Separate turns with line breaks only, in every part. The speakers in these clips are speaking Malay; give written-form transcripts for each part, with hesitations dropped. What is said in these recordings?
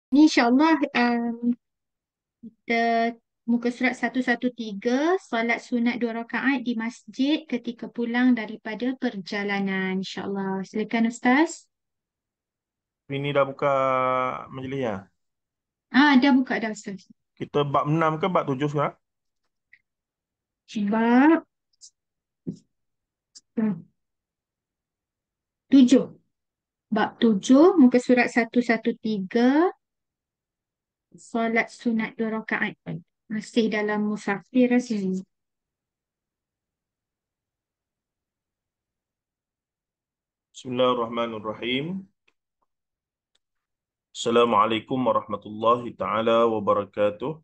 Ni insyaAllah kita muka surat 113, solat sunat 2 rakaat di masjid ketika pulang daripada perjalanan. InsyaAllah. Silakan Ustaz.
Ini dah buka majlis ya.
Dah buka dah Ustaz.
Kita bab 6 ke bab 7 sekarang?
Bab 7. Bab 7, muka surat 113, solat sunat 2 rakaat. Masih dalam musafir rasanya.
Bismillahirrahmanirrahim. Assalamualaikum warahmatullahi taala wabarakatuh.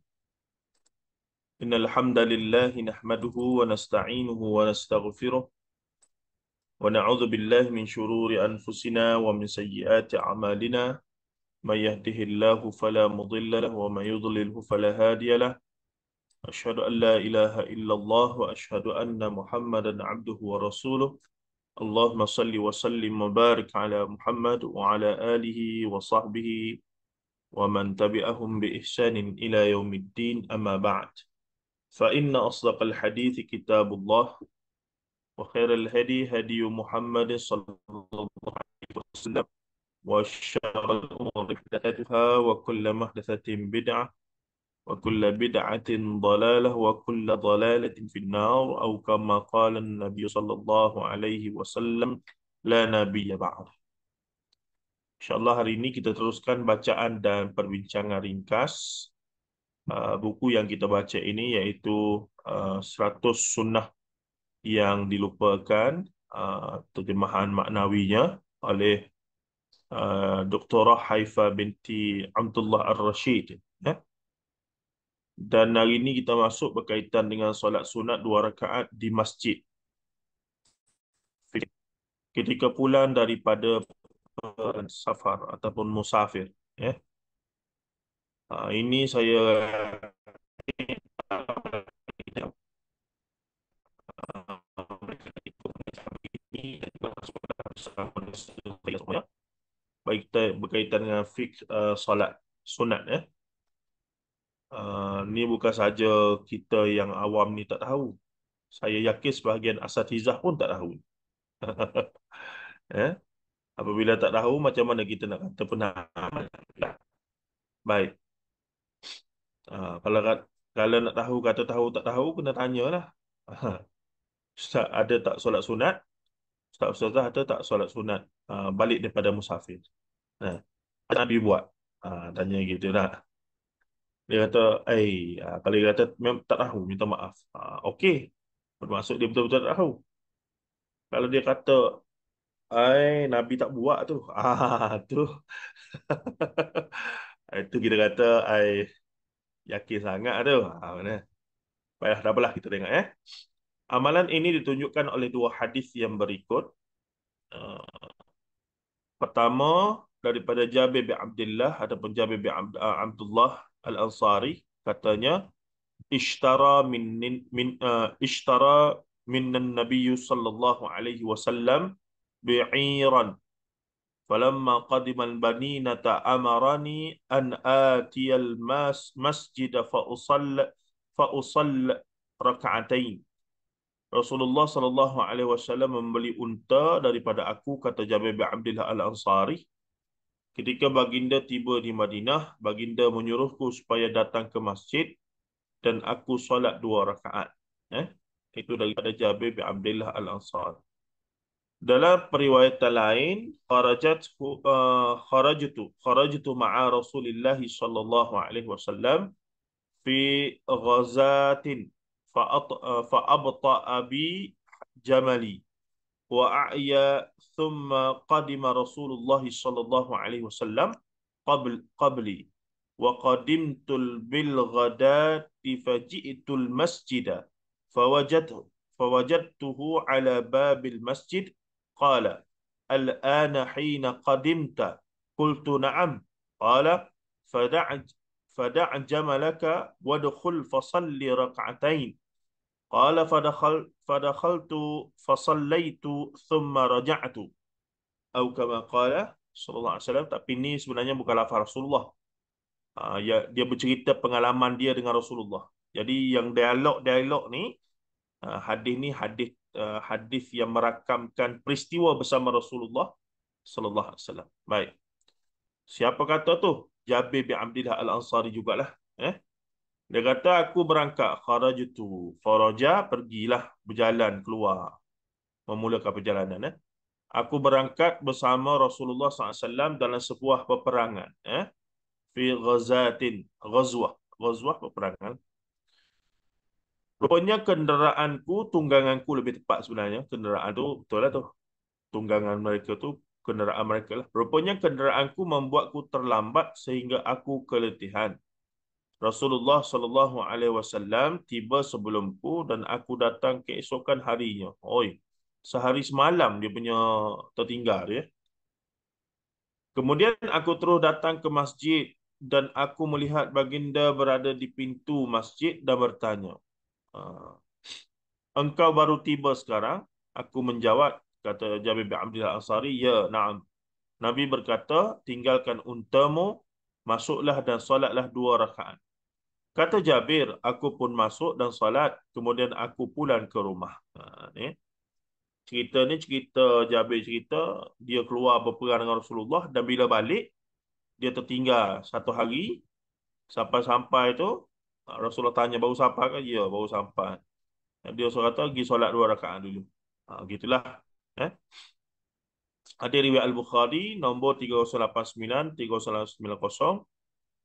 Innal hamdalillah nahmaduhu wa nasta'inuhu wa nastaghfiruh wa na'udzu billahi min shururi anfusina wa min sayyiati a'malina. May yahdihillahu fala mudilla lahu wa may yudlilhu fala hadiya lahu. Asyhadu an la ilaha illallah wa asyhadu anna Muhammadan 'abduhu wa rasuluh. Allahumma salli wa sallim wa barik ala Muhammad wa ala alihi wa sahbihi wa man tabi'ahum bi ihsanin ila yaumiddin amma ba'd. Fa inna asdaqal hadithi kitabullah wa khairal hadi hadi Muhammad sallallahu alaihi wasallam wa syarrul umuri muhdatsatuha wa kullu muhdatsatin bid'ah wa kullu bid'atin dhalalah wa kullu dhalalatin finnar atau kama qala an-nabiy sallallahu alaihi wasallam la nabiyya ba'd. InsyaAllah hari ini kita teruskan bacaan dan perbincangan ringkas. Buku yang kita baca ini iaitu 100 Sunnah yang dilupakan, terjemahan maknawinya oleh Doktorah Haifa binti Abdullah Ar-Rashid. Dan hari ini kita masuk berkaitan dengan solat sunat 2 rakaat di masjid ketika pulang daripada safar ataupun musafir. Ini saya baik kita berkaitan dengan fiqh solat sunat. Ni bukan saja kita yang awam ni tak tahu. Saya yakin sebahagian asatizah pun tak tahu. eh? Apabila tak tahu, macam mana kita nak kata pernah amal? Baik. Kalau kalau nak tahu, kata tahu tak tahu, kena tanyalah. Ustaz ada tak solat sunat? Ustazah ada tak solat sunat balik daripada musafir? Nah, Nabi buat. Tanya gitu lah. Dia kata, kalau dia kata memang tak tahu, minta maaf. Okey. Bermaksud dia betul-betul tak tahu. Kalau dia kata, Nabi tak buat tu. Tu. Itu kita kata, yakin sangat tu. Mana? Baiklah, dah apalah kita tengok. Amalan ini ditunjukkan oleh dua hadis yang berikut. Ah, Pertama, daripada Jabir bin Abdullah ataupun Jabir bin Abdullah Al-Ansari, katanya, ishtara ishtara minnan Nabiy sallallahu alaihi wasallam bi'iran falamma qadima al-baninata amarani an atiyal masjid fa usall rak'atain. Rasulullah sallallahu alaihi wasallam membeli unta daripada aku, kata Jabir bin Abdullah Al-Ansari. Ketika baginda tiba di Madinah, baginda menyuruhku supaya datang ke masjid dan aku solat 2 rakaat. Itu daripada Jabir bin Abdullah Al-Ansari. Dalam periwayatan lain, kharajtu ma'a Rasulillah sallallahu alaihi wasallam fi ghazatin fa'abta'a bi jamali wa a'ya thumma qadima Rasulullah sallallahu alaihi wasallam qabli wa qadimtul bil ghadati faji'tul masjida fawajadtu fawajadtuhu ala babil masjid qala al-ana hina qadimta qultu na'am qala fada' jamalaka wadkhul fasalli rak'atain qala fadakhaltu fasallaitu thumma raja'tu atau kama qala sallallahu alaihi wasallam. Tapi ini sebenarnya bukan lafaz Rasulullah, Dia bercerita pengalaman dia dengan Rasulullah. Jadi yang dialog-dialog ni, hadis ni hadis yang merakamkan peristiwa bersama Rasulullah sallallahu alaihi wasallam. Baik. Siapa kata tu? Jabir bin Abdullah Al-Ansari jugalah. Dia kata aku berangkat, kharajtu, faraja, pergilah, berjalan keluar, memulakan perjalanan. Aku berangkat bersama Rasulullah SAW dalam sebuah peperangan. Fi ghazatin, ghazwah peperangan. Rupanya kenderaanku, tungganganku lebih tepat sebenarnya. Kenderaan tu betul lah tu. Tunggangan mereka tu kenderaan mereka lah. Rupanya kenderaanku membuatku terlambat sehingga aku keletihan. Rasulullah sallallahu alaihi wasallam tiba sebelumku dan aku datang keesokan harinya. Oi, sehari semalam dia punya tertinggal dia. Kemudian aku terus datang ke masjid dan aku melihat baginda berada di pintu masjid dan bertanya, "Ah, engkau baru tiba sekarang?" Aku menjawab, kata Jabir bin Abdullah Ansari, "Ya, na'am." Nabi berkata, "Tinggalkan untamu, masuklah dan solatlah 2 rakaat." Kata Jabir, aku pun masuk dan salat, kemudian aku pulang ke rumah. Ni. Cerita ni cerita Jabir cerita, dia keluar berperang dengan Rasulullah dan bila balik, dia tertinggal 1 hari. Sampai-sampai tu, Rasulullah tanya, baru sampai ke? Ya, baru sampai. Dia kata, pergi solat 2 rakaat dulu. Gitulah. Eh? Ada riwayat Al-Bukhari, nombor 3089, 3090.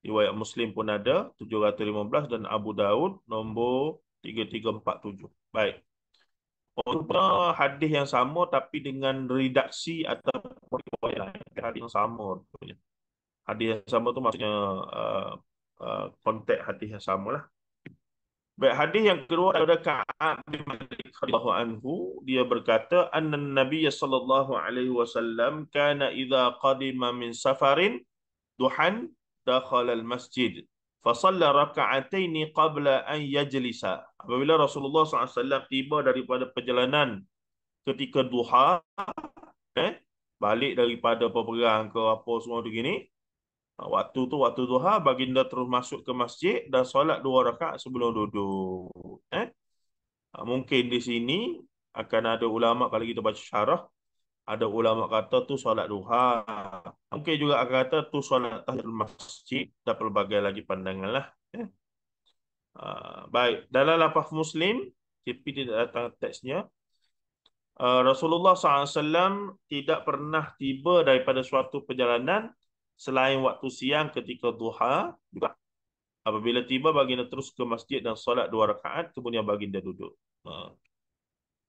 Riwayat Muslim pun ada 715 dan Abu Daud nombor 3347. Baik. Untuk hadis yang sama tapi dengan redaksi atau riwayat lain. Hadis yang sama. Hadis yang sama tu maksudnya konteks hadis yang sama lah. Baik, hadis yang kedua daripada Ka'ab bin Malik radhiyallahu anhu, dia berkata anna Nabiy sallallahu alaihi wasallam kana idza qadima min safarin duhan dakhala al-masjid fasalla raka'ataini qabla an yajlisa. Apabila Rasulullah SAW tiba daripada perjalanan ketika duha, balik daripada peperang ke apa semua tu gini, waktu duha, baginda terus masuk ke masjid dan solat 2 rakaat sebelum duduk. Mungkin di sini akan ada ulama, kalau kita baca syarah, ada ulama kata tu solat duha. Mungkin juga akan kata tu solat tahiyatul masjid, dan pelbagai lagi pandangan lah. Baik, dalam lafaz Muslim, tapi tidak datang teksnya, Rasulullah SAW tidak pernah tiba daripada suatu perjalanan selain waktu siang ketika duha. Juga apabila tiba, baginda terus ke masjid dan solat 2 rakaat, kemudian baginda duduk.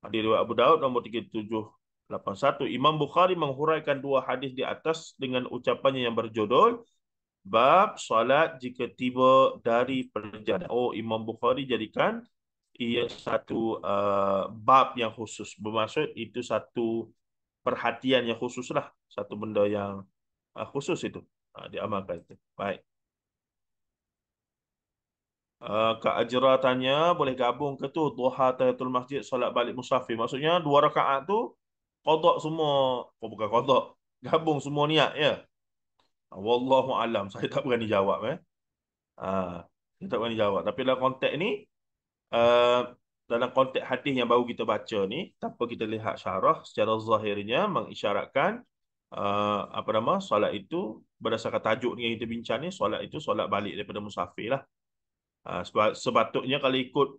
Hadis riwayat Abu Daud nombor 3781. Imam Bukhari menghuraikan 2 hadis di atas dengan ucapannya yang berjudul bab solat jika tiba dari perjalanan. Oh, Imam Bukhari jadikan ia satu bab yang khusus. Bermaksud itu satu perhatian yang khusus lah. Satu benda yang khusus itu. Diamalkan itu. Baik. Kak Ajra tanya, boleh gabung ke tu duha tahiyatul masjid solat balik musafir? Maksudnya 2 rakaat tu qada semua. Oh, bukan qada. Gabung semua niat ya. Wallahu alam. Saya tak berani jawab saya tak berani jawab. Tapi dalam konteks ni, uh, dalam konteks hadis yang baru kita baca ni, tanpa kita lihat syarah, secara zahirnya mengisyaratkan apa nama solat itu berdasarkan tajuk ni yang kita bincang ni, solat itu solat balik daripada musafir lah. Sepatutnya kalau ikut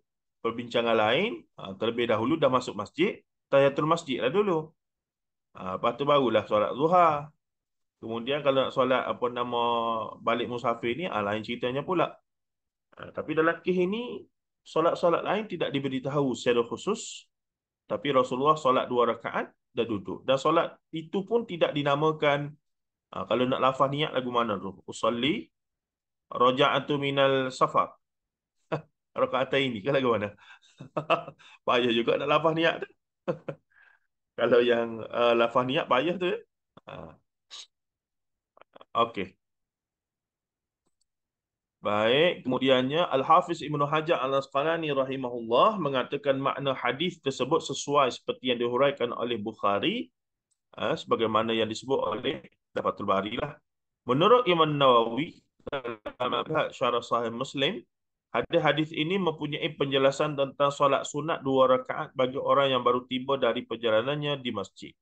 perbincangan lain, terlebih dahulu dah masuk masjid, tahiyatul masjid lah dulu. Lepas tu barulah solat zuhar. Kemudian kalau nak solat apa nama balik musafir ni, lain ceritanya pula. Tapi dalam kes ini, solat-solat lain tidak diberitahu secara khusus. Tapi Rasulullah solat 2 rakaat dan duduk. Dan solat itu pun tidak dinamakan, kalau nak lafaz niat lagu mana tu? Usalli raja'atu minal safar. Rakaat ini kan lagu mana? Payah juga nak lafaz niat tu. Kalau yang lafaz niat payah tu. Okey. Baik, kemudiannya Al-Hafiz Ibnu Hajar Al-Asqalani rahimahullah mengatakan makna hadis tersebut sesuai seperti yang dihuraikan oleh Bukhari, sebagaimana yang disebut oleh Fathul Bari lah. Menurut Imam Nawawi, dalam syarah Sahih Muslim, hadis ini mempunyai penjelasan tentang solat sunat 2 rakaat bagi orang yang baru tiba dari perjalanannya di masjid.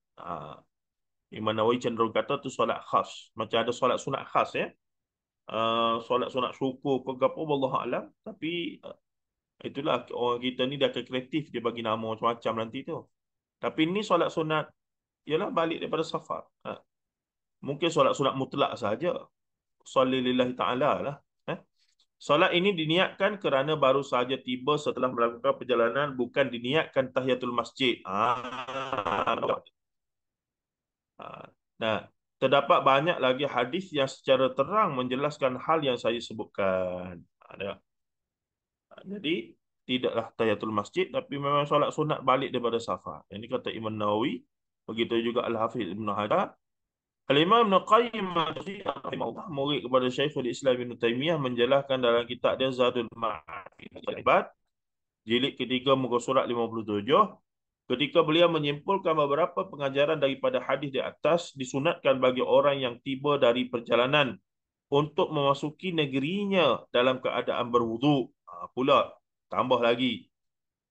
Imam Nawawi cenderung kata tu solat khas. Macam ada solat sunat khas ya. Solat sunat syukur ke apa, wallahu alam. Tapi itulah orang kita ni dia akan kreatif, dia bagi nama macam-macam nanti tu. Tapi ni solat sunat ialah balik daripada safar. Mungkin solat sunat mutlak saja. Sholli lillahi ta'ala lah. Solat ini diniatkan kerana baru saja tiba setelah melakukan perjalanan, bukan diniatkan tahiyatul masjid. Nah, terdapat banyak lagi hadis yang secara terang menjelaskan hal yang saya sebutkan. Jadi, tidaklah tahiyatul masjid, tapi memang solat sunat balik daripada safar. Ini kata Imam Nawawi. Begitu juga Al-Hafiz Ibn Hajar. Al-Imam Ibn Qayyim rahimahullah, murid kepada Syekhul Islam Ibn Taymiyah, menjelaskan dalam kitab dia Zadul Ma'ad, jilid ketiga muka surat 57, ketika beliau menyimpulkan beberapa pengajaran daripada hadis di atas, disunatkan bagi orang yang tiba dari perjalanan untuk memasuki negerinya dalam keadaan berwuduk. Pula tambah lagi,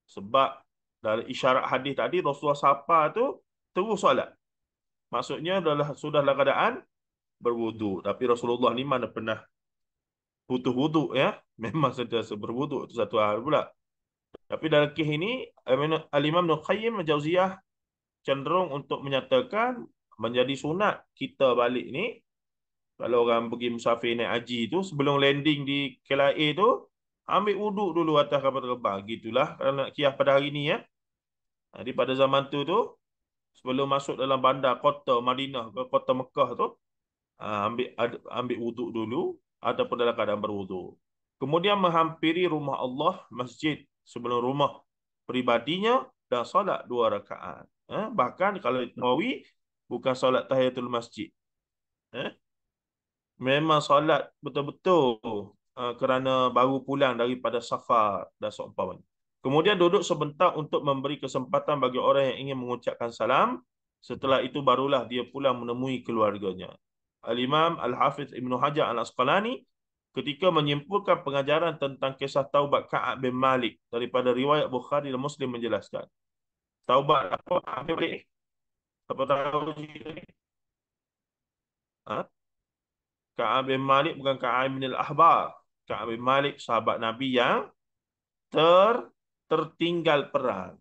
sebab dalam isyarat hadis tadi Rasulullah sapa tu terus solat. Maksudnya adalah sudah dalam keadaan berwuduk. Tapi Rasulullah ni mana pernah putus wuduk ya. Memang sentiasa berwuduk. Itu satu hal pula. Tapi dalam kes ini, Al-Imam Ibn Qayyim Al-Jauziyah cenderung untuk menyatakan menjadi sunat kita balik ni, kalau orang pergi musafir naik haji tu, sebelum landing di KLIA tu, ambil wuduk dulu atas kapal terbang. Gitulah kalau nak kiyah pada hari ni ya. Jadi pada zaman tu, sebelum masuk dalam bandar kota Madinah ke kota Mekah tu, ambil wuduk dulu ataupun dalam keadaan berwuduk. Kemudian menghampiri rumah Allah, masjid sebelum rumah peribadinya, dan solat 2 rakaat. Bahkan kalau Nawawi bukan solat tahiyatul masjid. Memang solat betul-betul kerana baru pulang daripada safar dan seumpamanya. Kemudian duduk sebentar untuk memberi kesempatan bagi orang yang ingin mengucapkan salam. Setelah itu barulah dia pulang menemui keluarganya. Al-Imam Al-Hafiz Ibn Hajar Al-Asqalani ketika menyimpulkan pengajaran tentang kisah taubat Ka'ab bin Malik daripada riwayat Bukhari dan Muslim menjelaskan. Taubat apa? Apa tahu cerita ni? Ka'ab bin Malik bukan Ka'ab bin Al-Ahbar. Ka'ab bin Malik sahabat Nabi yang tertinggal perang.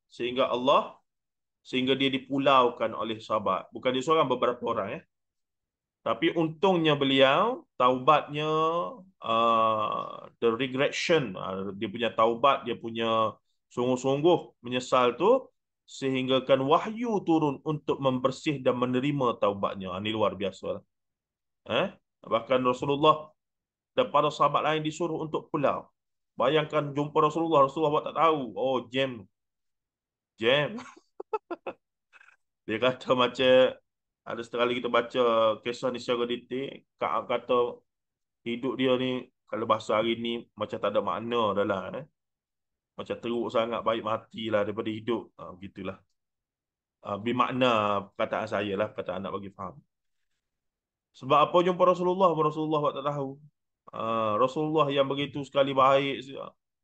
Sehingga dia dipulaukan oleh sahabat. Bukan dia seorang, beberapa orang Tapi untungnya beliau, taubatnya, the regression, dia punya taubat, dia punya sungguh-sungguh menyesal tu, sehinggakan wahyu turun untuk membersih dan menerima taubatnya. Ini luar biasa. Bahkan Rasulullah dan para sahabat lain disuruh untuk pulau. Bayangkan jumpa Rasulullah buat tak tahu. Oh, jam. Dia kata macam, ada sekali kita baca kisah ni secara detail, Ka'ab kata hidup dia ni, kalau bahasa hari ni, macam tak ada makna dalam. Macam teruk sangat, baik matilah daripada hidup. Begitulah. Bermakna perkataan saya lah, perkataan nak bagi faham. Sebab apa jumpa Rasulullah buat tak tahu. Rasulullah yang begitu sekali baik,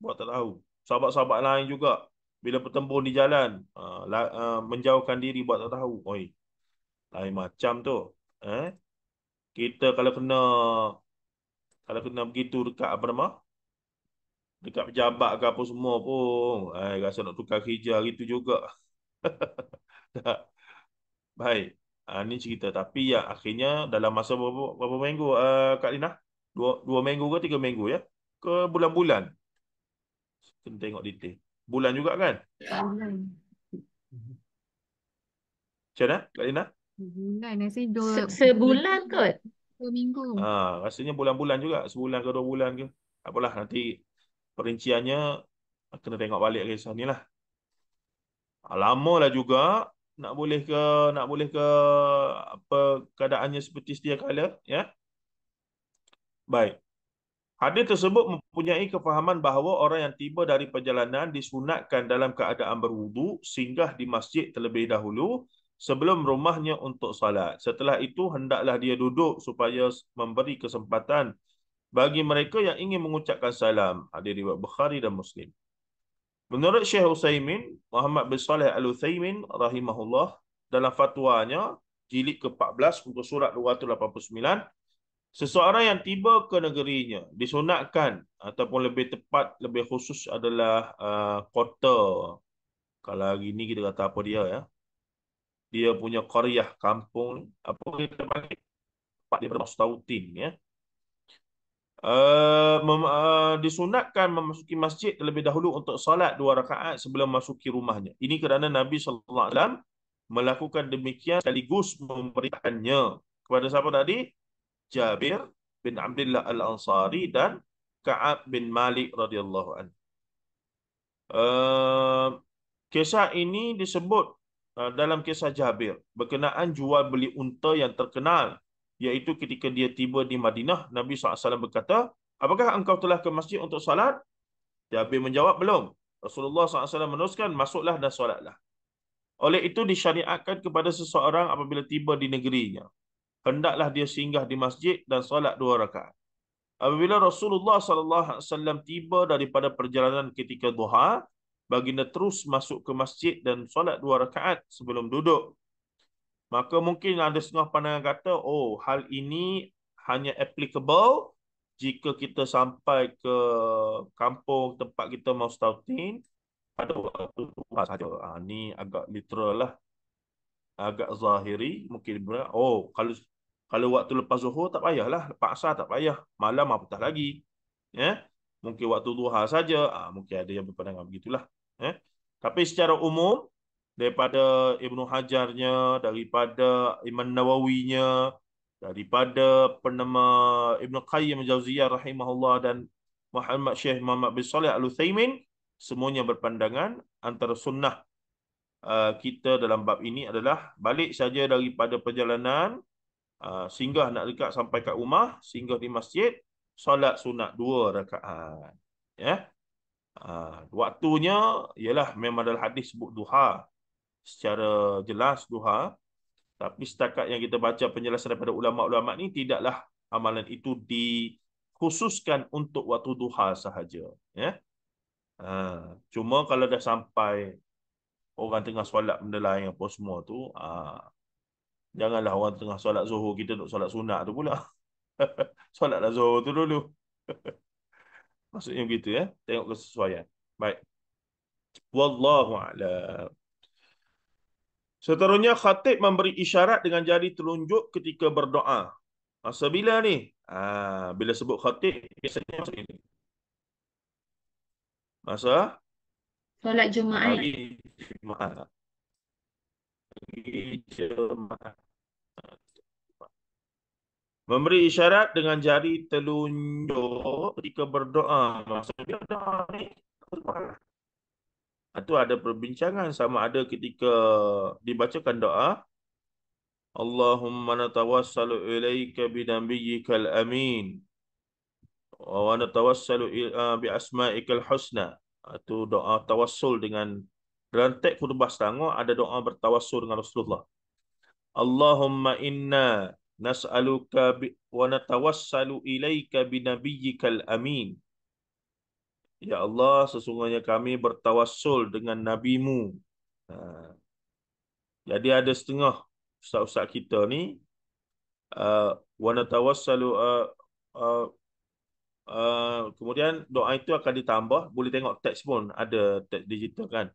buat tak tahu. Sahabat-sahabat lain juga, bila bertempur di jalan, menjauhkan diri, buat tak tahu. Oi, lain macam tu. Kita kalau kena begitu dekat apa nama? Dekat pejabat ke apa semua pun, rasa nak tukar kerja gitu juga. Baik. Ini cerita. Tapi ya akhirnya dalam masa berapa minggu, Kak Lina? Dua minggu ke 3 minggu ya? Ke bulan-bulan? Kena tengok detail. Bulan juga kan?
Bulan.
Macam mana, Kak Lina?
Bulan. Rasanya
Sebulan kot.
2 minggu.
Rasanya bulan-bulan juga. Sebulan ke 2 bulan ke. Apalah, nanti perinciannya kena tengok balik kisah ni lah. Lama lah juga. Nak boleh ke apa keadaannya seperti sedia kala ya. Baik. Hadis tersebut mempunyai kefahaman bahawa orang yang tiba dari perjalanan disunatkan dalam keadaan berwuduk singgah di masjid terlebih dahulu sebelum rumahnya untuk salat. Setelah itu hendaklah dia duduk supaya memberi kesempatan bagi mereka yang ingin mengucapkan salam. Hadis riwayat Bukhari dan Muslim. Menurut Syekh Utsaimin, Muhammad bin Saleh Al-Utsaimin rahimahullah, dalam fatwanya jilid ke-14 muka surat 289, seseorang yang tiba ke negerinya disunatkan, ataupun lebih tepat, lebih khusus adalah kota. Kalau hari ni kita kata apa dia ya? Dia punya qaryah, kampung, apa kita panggil? Tempat dia bermustautin ya. Disunatkan memasuki masjid terlebih dahulu untuk solat 2 rakaat sebelum masuki rumahnya. Ini kerana Nabi SAW melakukan demikian sekaligus memerintahkannya kepada siapa tadi? Jabir bin Abdullah Al-Ansari dan Ka'ab bin Malik radhiyallahu anhu. Kisah ini disebut dalam kisah Jabir berkenaan jual beli unta yang terkenal, iaitu ketika dia tiba di Madinah, Nabi SAW berkata, apakah engkau telah ke masjid untuk salat? Jabir menjawab, belum. Rasulullah SAW meneruskan, masuklah dan solatlah. Oleh itu disyariatkan kepada seseorang apabila tiba di negerinya, hendaklah dia singgah di masjid dan solat 2 rakaat. Apabila Rasulullah SAW tiba daripada perjalanan ketika duha, baginda terus masuk ke masjid dan solat 2 rakaat sebelum duduk. Maka mungkin ada setengah pandangan kata, oh, hal ini hanya applicable jika kita sampai ke kampung tempat kita mau stautin pada waktu duha saja. Ini agak literal lah, agak zahiri. Mungkin benar. Oh, kalau waktu lepas zuhur tak payahlah, lepas asar tak payah, malam apatah lagi. Ya, mungkin waktu duha saja. Mungkin ada yang berpandangan begitulah. Ya. Tapi secara umum, daripada Ibnu Hajarnya, daripada Imam Nawawinya, daripada penama Ibnu Qayyim Jauziyah rahimahullah dan Syekh Muhammad bin Shalih Al-Utsaimin, semuanya berpandangan antara sunnah kita dalam bab ini adalah balik saja daripada perjalanan, singgah nak dekat sampai kat rumah, singgah di masjid, solat sunat 2 rakaat. Ya. Waktunya ialah memang dalam hadis sebut duha, secara jelas duha, tapi setakat yang kita baca penjelasan daripada ulama-ulama ni, tidaklah amalan itu dikhususkan untuk waktu duha sahaja. Ya. Cuma kalau dah sampai orang tengah solat benda lain apa semua tu, janganlah orang tengah solat zuhur kita duk solat sunat tu pula. Solatlah zuhur tu dulu. Maksudnya begitu ya. Tengok kesesuaian. Baik. Wallahu a'lam. Seterusnya, khatib memberi isyarat dengan jari telunjuk ketika berdoa. Masa bila ni? Bila sebut khatib, biasanya masa ini. Masa
Solat Jumaat.
hari Jumaat. Hari Jumaat. Memberi isyarat dengan jari telunjuk ketika berdoa. Masa bila doa ni? Itu ada perbincangan sama ada ketika dibacakan doa, Allahumma natawassalu ilaika binabiyyikal amin wa natawassalu bi asma'ikal husna. Itu doa tawassul dengan, dalam teks khutbah Selangor ada doa bertawassul dengan Rasulullah. Allahumma inna nas'aluka wa natawassalu ilaika binabiyyikal amin. Ya Allah, sesungguhnya kami bertawassul dengan nabimu. Jadi ada setengah ustaz-ustaz kita ni wa natawassalu kemudian doa itu akan ditambah, boleh tengok teks pun ada teks digital kan.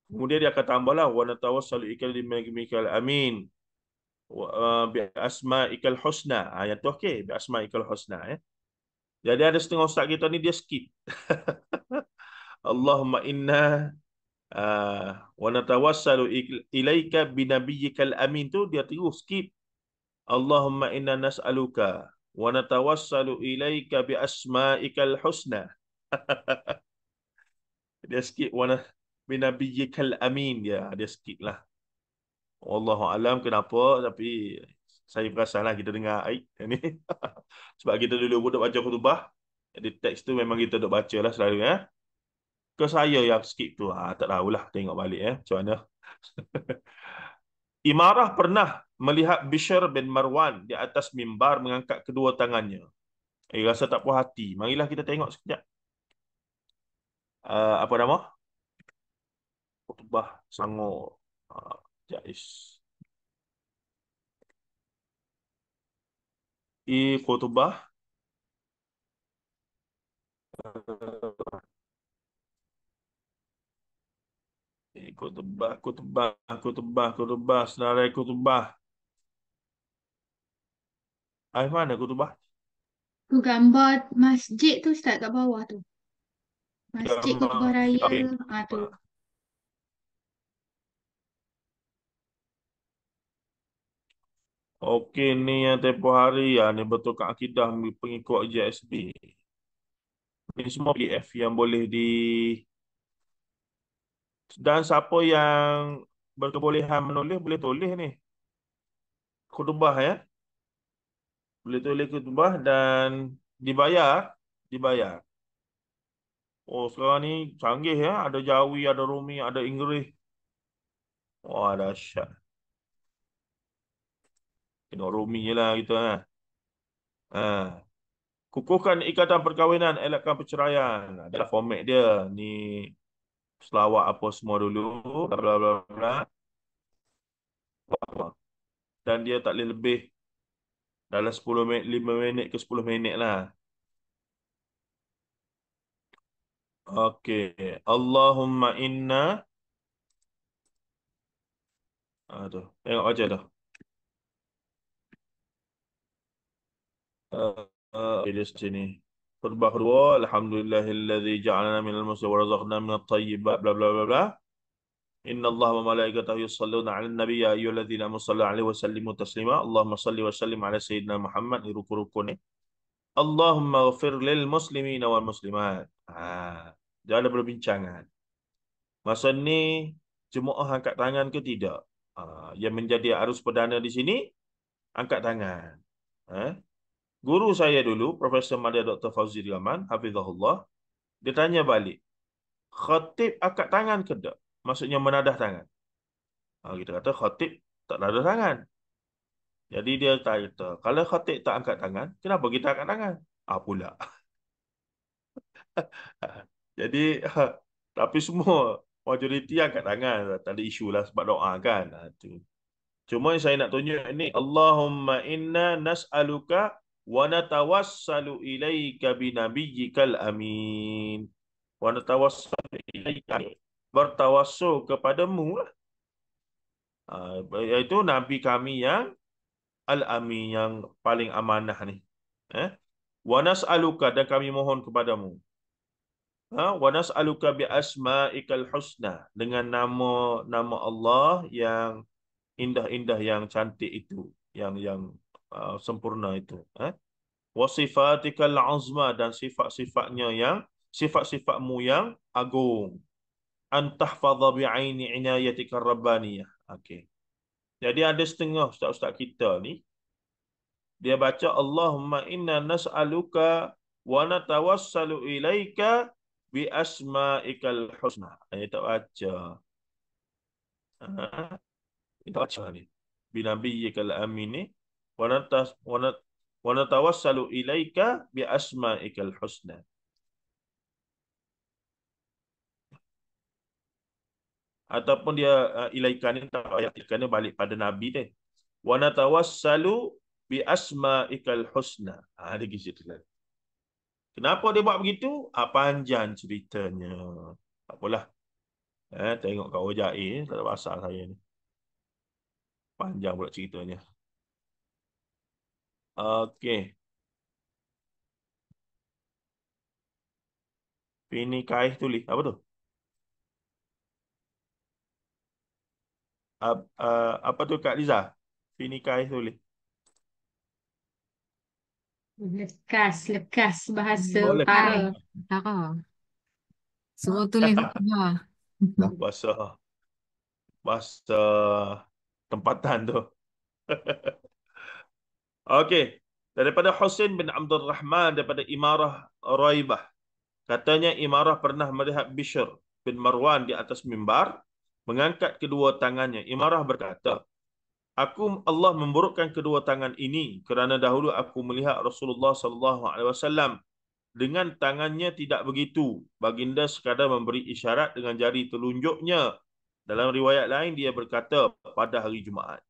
Kemudian dia akan tambahlah wa natawassalu ikal bimikal amin bi asma'ikal husna. Yang tu okey, bi asma'ikal husna ya. Jadi ada setengah ustaz kita ni dia skip. Allahumma inna wa natawassalu ilaika binabiyyikal amin tu dia terus skip. Allahumma inna nas'aluka wa natawassalu ilaika bi asma'ikal husna. Dia skip wa binabiyyikal amin, dia skip lah. Wallahu alam kenapa, tapi saya perasanlah kita dengar ayat ni. Sebab kita dulu duk baca khutbah, jadi teks tu memang kita duk baca lah selalu ya. Ke saya yang skip tu, tak tahulah, tengok balik macam mana. Imarah pernah melihat Bishr bin Marwan di atas mimbar mengangkat kedua tangannya. Rasa tak puas hati. Marilah kita tengok sekejap. Apa nama? Khutbah Sangor. Jais. Khutbah. Khutbah, khutbah, khutbah, khutbah. Senarai khutbah. Mana khutbah?
Tu gambar masjid tu Ustaz kat bawah tu. Masjid
Gambar.
Kubah Raya.
Okey.
Tu.
Okey, ni yang tempoh hari ya, ni betul kat akidah pengikut JSB. Ini semua PDF yang boleh di, dan siapa yang berkebolehan menulis boleh tulis ni. Khutbah ya. Boleh tulis khutbah dan dibayar, dibayar. Oh, sekarang ni canggih ya, ada Jawi, ada Rumi, ada Inggeris. Wah, dahsyat. Tengok Rumi je lah kita ha. Kukuhkan ikatan perkahwinan, elakkan perceraian. Adalah format dia. Ni selawat apa semua dulu. Bla bla bla bla. Dan dia tak boleh lebih dalam 10 minit, 5 minit ke 10 minit lah. Okey. Allahumma inna. Tu. Tengok baca dah. Di sini. Khutbah kedua. Alhamdulillahilladzi ja'alana minal muslimin wa razaqna minat thayyibat. Bla bla bla bla. Inna Allah wa malaikatahu yusalluna 'alan nabi ya ayyuhalladzina amanu sallu 'alaihi wa sallimu taslima. Allahumma salli wa sallim ala sayyidina Muhammad. Ini rukun-rukun ni. Allahumma ghafir lil muslimina wal muslimat. Dia ada perbincangan. Masa ni jemaah angkat tangan ke tidak? Yang menjadi arus perdana di sini angkat tangan. Guru saya dulu, Profesor Madya Dr. Fauzi Rahman, Hafizahullah, dia tanya balik, khatib angkat tangan ke tak? Maksudnya menadah tangan. Kita kata khatib tak nadah tangan. Jadi dia kata, kalau khatib tak angkat tangan, kenapa kita angkat tangan? Pula. Jadi, tapi semua majoriti angkat tangan. Tak ada isu lah sebab doa kan. Tu. Cuma yang saya nak tunjuk ni, Allahumma inna nas'aluka wa natawassalu ilaika binabiyyikal amin. Wa natawassalu ilaika. Bertawassul kepadamu lah. Iaitu Nabi kami yang Al-Amin, yang paling amanah ni. Wa nas'aluka, dan kami mohon kepadamu. Wa nas'aluka bi asma'ikal husna, dengan nama Allah yang indah-indah, yang cantik itu, yang sempurna itu. Wa sifatikal azma, dan sifat-sifatnya yang sifat-sifatmu yang agung. Antahfadha bi'aini inayatika rabbaniyah. Okey. Jadi ada setengah ustaz-ustaz kita ni, dia baca Allahumma inna nas'aluka wa natawassalu ilaika bi asma'ikal husna. Dia tak baca. Dia tak baca ni. Bi nabiyyikal amin ni. Wa natawassalu ilaika bi asma'ikal husna. Ataupun dia ilaikan ni tak payah, kerana balik pada Nabi dia. Wa natawassalu bi asma'ikal husna. Ada kisah tu lah. Kenapa dia buat begitu? Panjang ceritanya. Tak apalah. Tengok kat Ojai ni, tak ada pasal saya ni. Panjang pula ceritanya. Okey. Ini Kaih tulis. Apa tu? Apa tu Kak Liza? Ini Kaih tulis.
Lekas bahasa
Oh,
utara.
Tara. Suruh tulis khutbah.
Bahasa tempatan tu. Okey. Daripada Husain bin Abdul Rahman, daripada Imarah Raibah. Katanya Imarah pernah melihat Bishr bin Marwan di atas mimbar, mengangkat kedua tangannya. Imarah berkata, Allah memburukkan kedua tangan ini kerana dahulu aku melihat Rasulullah sallallahu alaihi wasallam dengan tangannya tidak begitu. Baginda sekadar memberi isyarat dengan jari telunjuknya. Dalam riwayat lain dia berkata pada hari Jumaat.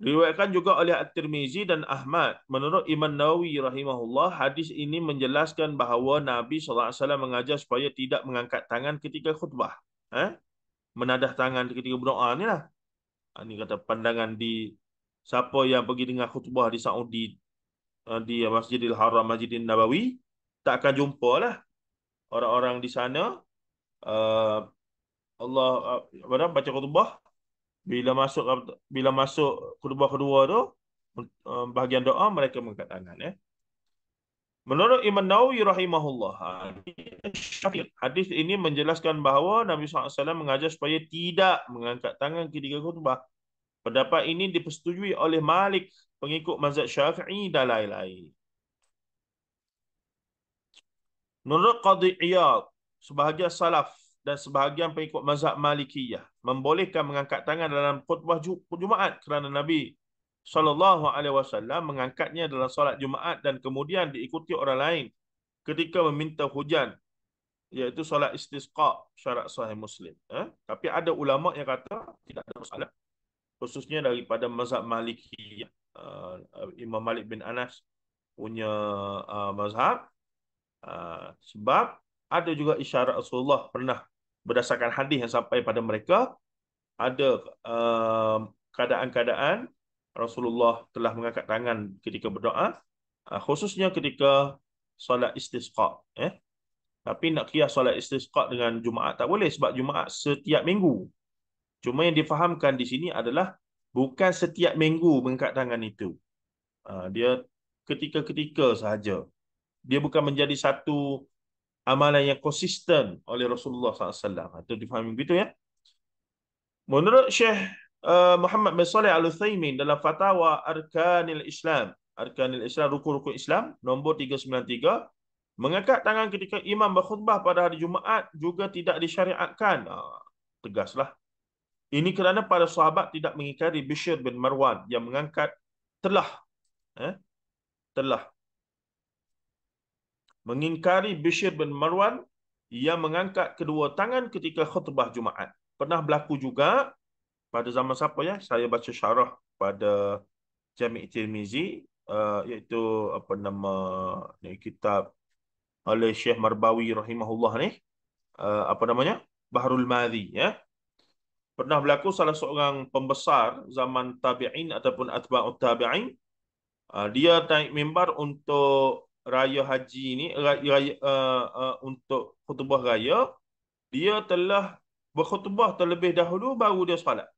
Diriwayatkan juga oleh At-Tirmizi dan Ahmad. Menurut Imam Nawawi rahimahullah, hadis ini menjelaskan bahawa Nabi SAW mengajar supaya tidak mengangkat tangan ketika khutbah. Menadah tangan ketika berdoa ni lah. Ini kata pandangan di siapa yang pergi dengar khutbah di Saudi, di Masjidil Haram, Masjidil Nabawi, tak akan jumpa lah orang-orang di sana. uh, Allah baca khutbah, bila masuk khutbah kedua tu, bahagian doa mereka mengangkat tangan. Menurut Imam Nawawi rahimahullah, hadis ini menjelaskan bahawa Nabi SAW mengajar supaya tidak mengangkat tangan ketika khutbah. Pendapat ini dipersetujui oleh Malik, pengikut mazhab Syafi'i dan lain-lain. Menurut Qadhi Iyad, sebahagian salaf dan sebahagian pengikut mazhab Malikiyah membolehkan mengangkat tangan dalam khutbah Jumaat kerana Nabi SAW mengangkatnya dalam solat Jumaat dan kemudian diikuti orang lain ketika meminta hujan, iaitu solat istisqa, syarat sahih Muslim. Tapi ada ulama yang kata tidak ada masalah, khususnya daripada mazhab Malikiyah. Imam Malik bin Anas punya mazhab. Sebab ada juga isyarat Rasulullah pernah, berdasarkan hadis yang sampai pada mereka, ada keadaan-keadaan Rasulullah telah mengangkat tangan ketika berdoa, khususnya ketika solat istisqa. Tapi nak kiyas solat istisqa dengan Jumaat tak boleh, sebab Jumaat setiap minggu. Cuma yang difahamkan di sini adalah bukan setiap minggu mengangkat tangan itu. Dia ketika-ketika sahaja. Dia bukan menjadi satu amalan yang konsisten oleh Rasulullah SAW. Itu difahami begitu ya. Menurut Syekh Muhammad bin Saleh Al-Utsaimin dalam Fatwa Arkanil Islam, rukun-rukun Islam, nombor 393, mengangkat tangan ketika imam berkhutbah pada hari Jumaat juga tidak disyariatkan. Tegaslah. Ini kerana para sahabat tidak mengingkari Bishr bin Marwan yang mengangkat telah mengingkari Bishr bin Marwan yang mengangkat kedua tangan ketika khutbah Jumaat. Pernah berlaku juga pada zaman siapa ya? Saya baca syarah pada Jami' Tirmizi, iaitu apa nama ni, kitab oleh Syekh Marbawi rahimahullah ni, apa namanya? Bahrul Madhi ya. Pernah berlaku salah seorang pembesar zaman tabi'in ataupun atba'ut tabi'in, dia naik mimbar untuk raya haji ni, untuk khutbah raya. Dia telah berkhutbah terlebih dahulu baru dia solat.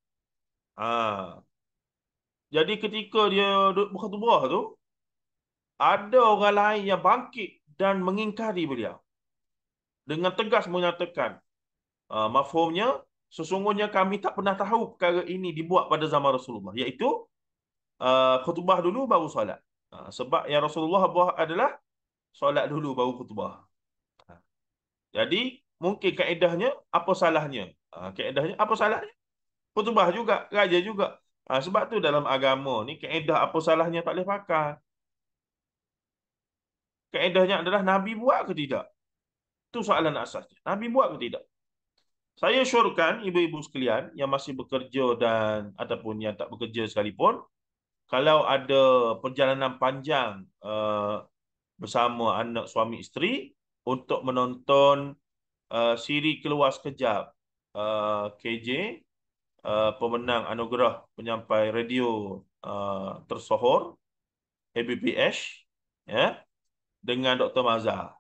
Jadi ketika dia berkhutbah tu, ada orang lain yang bangkit dan mengingkari beliau dengan tegas menyatakan, mafhumnya, sesungguhnya kami tak pernah tahu perkara ini dibuat pada zaman Rasulullah, iaitu khutbah dulu baru solat. Sebab yang Rasulullah buat adalah solat dulu baru khutbah. Jadi mungkin kaedahnya apa salahnya? Kaedahnya apa salahnya? Khutbah juga, raja juga. Sebab tu dalam agama ni kaedah apa salahnya tak boleh pakai. Kaedahnya adalah Nabi buat ke tidak? Itu soalan asasnya. Nabi buat ke tidak? Saya syorkan ibu-ibu sekalian yang masih bekerja dan ataupun yang tak bekerja sekalipun, kalau ada perjalanan panjang bersama anak suami isteri untuk menonton siri Keluar Sekejap, KJ, pemenang anugerah penyampai radio tersohor ABPH, ya, dengan Dr. Mazhar.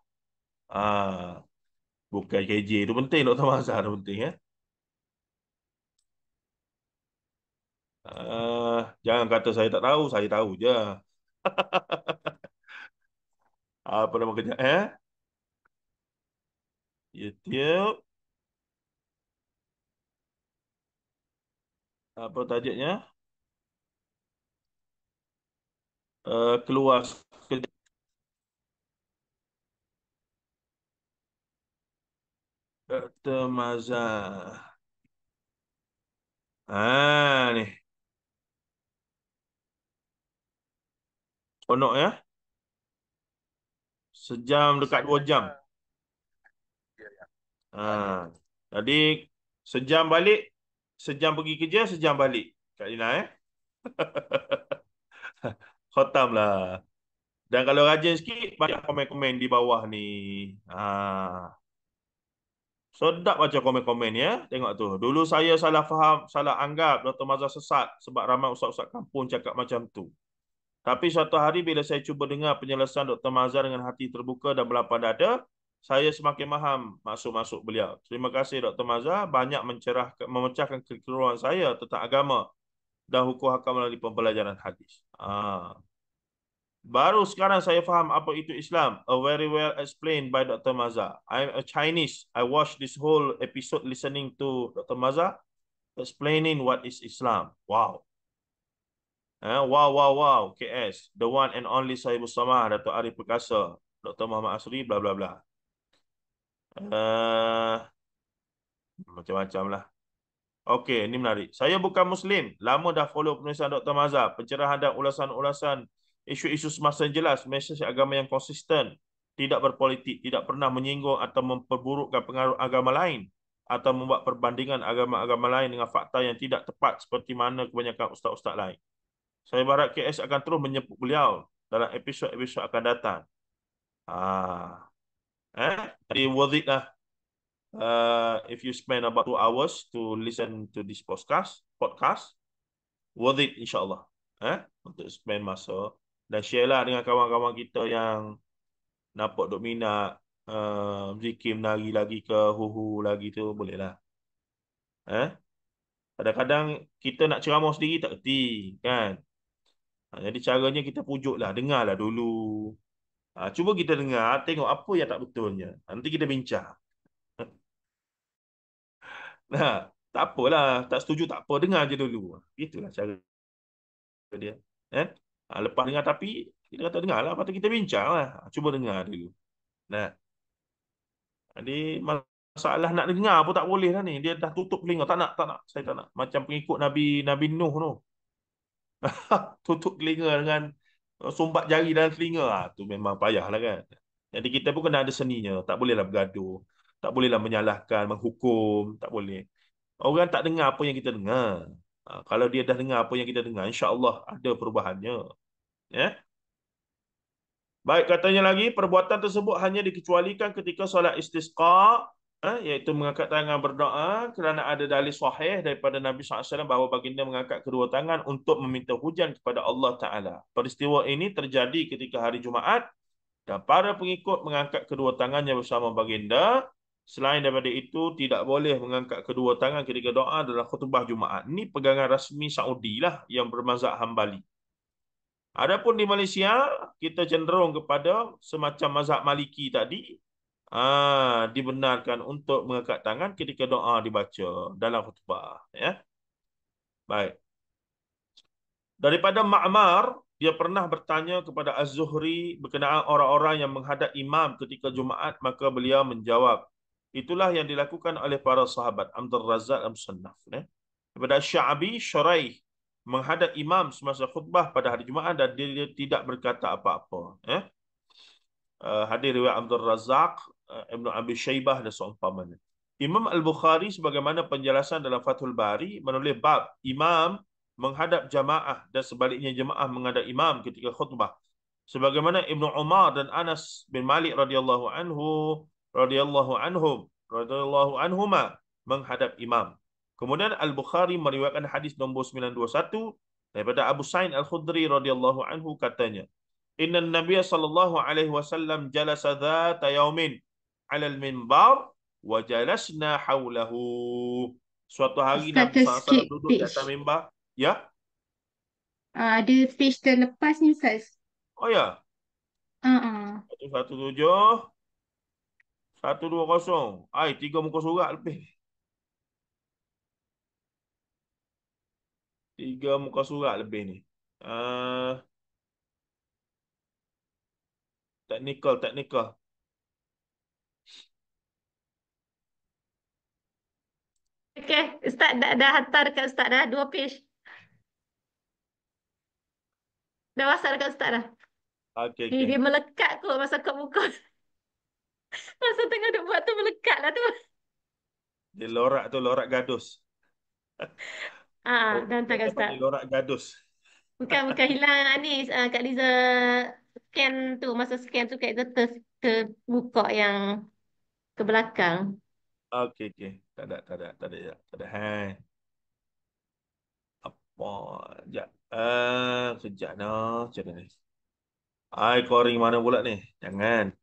Bukan KJ tu penting, Dr. Mazhar tu penting ya. Jangan kata saya tak tahu, saya tahu je. Apa nama kerja? YouTube. Apa tajuknya? Keluar Sekejap. Dr. Mazhar. Nih. Konok ya. Sejam dekat 2 jam. Jadi sejam balik, sejam pergi kerja, sejam balik. Kak Lina Khatam lah. Dan kalau rajin sikit, banyak komen-komen di bawah ni. Sedap baca komen-komen ya. Tengok tu. Dulu saya salah faham, salah anggap Dr. Mazhar sesat sebab ramai ustaz-ustaz kampung cakap macam tu. Tapi suatu hari bila saya cuba dengar penjelasan Dr. Mazhar dengan hati terbuka dan berlapang dada, saya semakin faham maksud-maksud beliau. Terima kasih Dr. Mazhar banyak memecahkan kekeliruan saya tentang agama dan hukum hakam melalui pembelajaran hadis. Baru sekarang saya faham apa itu Islam. A very well explained by Dr. Mazhar. I'm a Chinese. I watched this whole episode listening to Dr. Mazhar explaining what is Islam. Wow. Wow, wow, wow. KS. The one and only Sahibul Samah, Dato' Arif Perkasa, Dr. Muhammad Asri, bla bla bla. Macam-macam lah. Okey, ini menarik. Saya bukan Muslim. Lama dah follow penulisan Dr. Mazhar. Pencerahan dan ulasan-ulasan isu-isu semasa yang jelas. Mesej agama yang konsisten. Tidak berpolitik. Tidak pernah menyinggung atau memperburukkan pengaruh agama lain. Atau membuat perbandingan agama-agama lain dengan fakta yang tidak tepat seperti mana kebanyakan ustaz-ustaz lain. Saya berharap KS akan terus menyebut beliau dalam episod-episod akan datang. Jadi worth it lah. If you spend about 2 hours to listen to this podcast, worth it insyaAllah. Untuk spend masa dan share lah dengan kawan-kawan kita yang nampak duk minat zikir menari lagi ke huhu lagi tu boleh lah. Kadang-kadang kita nak ceramah sendiri tak kerti kan. Jadi caranya kita pujuk lah, dengar lah dulu. Cuba kita dengar, tengok apa yang tak betulnya. Nanti kita bincang. Nah, tak apalah, tak setuju tak apa, dengar je dulu. Itulah cara dia. Lepas dengar tapi, kita kata dengar lah, lepas tu kita bincang lah. Cuba dengar dulu. Nah, jadi masalah nak dengar pun tak boleh lah ni. Dia dah tutup telinga. Tak nak, tak nak. Saya tak nak. Macam pengikut Nabi Nuh tu. Tutup telinga dengan sumbat jari dalam telinga. Tu memang payah lah kan. Jadi kita pun kena ada seninya. Tak bolehlah bergaduh. Tak bolehlah menyalahkan, menghukum. Tak boleh. Orang tak dengar apa yang kita dengar. Kalau dia dah dengar apa yang kita dengar, insya-Allah ada perubahannya. Ya. Baik, katanya lagi, perbuatan tersebut hanya dikecualikan ketika solat istisqa, iaitu mengangkat tangan berdoa kerana ada dalil sahih daripada Nabi SAW bahawa baginda mengangkat kedua tangan untuk meminta hujan kepada Allah Ta'ala. Peristiwa ini terjadi ketika hari Jumaat dan para pengikut mengangkat kedua tangannya bersama baginda. Selain daripada itu, tidak boleh mengangkat kedua tangan ketika doa dalam khutbah Jumaat. Ini pegangan rasmi Saudi lah yang bermazhab Hambali. Adapun di Malaysia, kita cenderung kepada semacam mazhab Maliki tadi, dibenarkan untuk mengangkat tangan ketika doa dibaca dalam khutbah. Ya. Baik. Daripada Ma'mar, dia pernah bertanya kepada Az-Zuhri berkenaan orang-orang yang menghadap imam ketika Jumaat, maka beliau menjawab, itulah yang dilakukan oleh para sahabat. Abdul Razak Al-Musannaf. Daripada Sya'bi, Syuraih menghadap imam semasa khutbah pada hari Jumaat dan dia tidak berkata apa-apa. Hadis riwayat Abdul Razak, Ibn Abi Shaybah dan seumpamanya. Imam Al-Bukhari sebagaimana penjelasan dalam Fathul Bari menulis bab imam menghadap jamaah dan sebaliknya jamaah menghadap imam ketika khutbah. Sebagaimana Ibnu Umar dan Anas bin Malik radhiyallahu anhuma menghadap imam. Kemudian Al-Bukhari meriwayatkan hadis nombor 921 daripada Abu Sa'id Al-Khudri radhiyallahu anhu katanya, Inna Nabiya sallallahu alaihi wasallam jalasa dhata yaumin 'ala al-minbar wa jalasna haulahu. Suatu hari
Ustaz
Nabi SAW
terskip
duduk di
page.
atas mimbar. Ya?
Ada page terlepas ni Ustaz.
Oh ya.
Uh-uh.
117 120. 3 muka surat lebih. 3 muka surat lebih ni. Teknikal.
Okey, Ustaz dah hantar dekat Ustaz dah 2 page. Dah WhatsApp dekat Ustaz dah.
Okey,
Ni
okey.
dia melekat kot masa kat muka. Masa tengah duk buat tu melekat lah tu.
Dia lorak gadus. Oh,
Dah hantar
kita
kat Ustaz.
panggil lorak gadus.
Bukan hilang ni Kak Liza scan tu. Masa scan tu Kak Liza terbuka yang ke belakang.
Okey, okey. Tak ada. Hai. Apa? Sekejap. Sekejap nah. Macam mana ni? Koring mana pula ni? Jangan.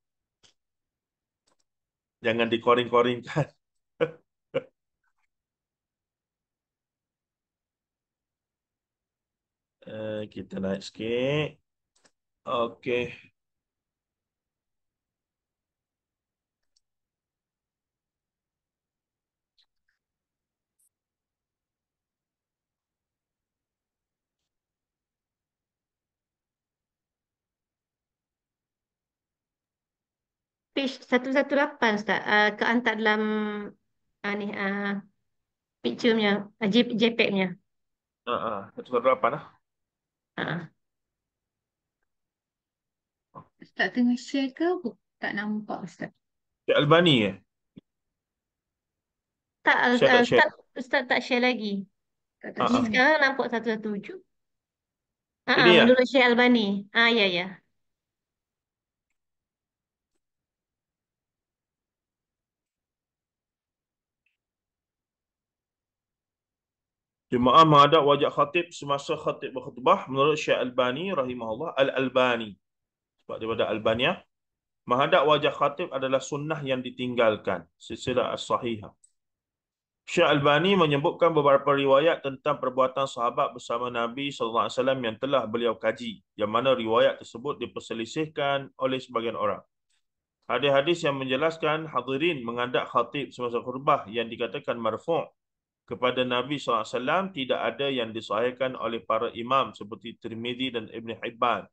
Jangan dikoring-koringkan. Kita naik sikit. Okey.
Page 118 Ustaz. Kak hantar dalam ni picture-nya, JPEG-nya.
Satu berapa lah?
Ah.
Ustaz tengah share ke? Tak nampak Ustaz.
Cik Albani eh?
Tak,
Share tak share?
Ustaz tak share lagi.
Tak
Ni
Ah,
share.
sekarang nampak 117.
Ini ya?
Menurut Syekh Albani. Ya, ya.
Jemaah menghadap wajah khatib semasa khatib berkhutbah menurut Syekh Albani rahimahullah Al-Albani. Sebab daripada Albaniyah, menghadap wajah khatib adalah sunnah yang ditinggalkan. Silsilah as-sahihah. Syekh Albani menyebutkan beberapa riwayat tentang perbuatan sahabat bersama Nabi SAW yang telah beliau kaji, yang mana riwayat tersebut diperselisihkan oleh sebagian orang. Hadis-hadis yang menjelaskan hadirin menghadap khatib semasa khutbah yang dikatakan marfu' kepada Nabi SAW tidak ada yang disahihkan oleh para imam seperti Tirmizi dan Ibn Hibban.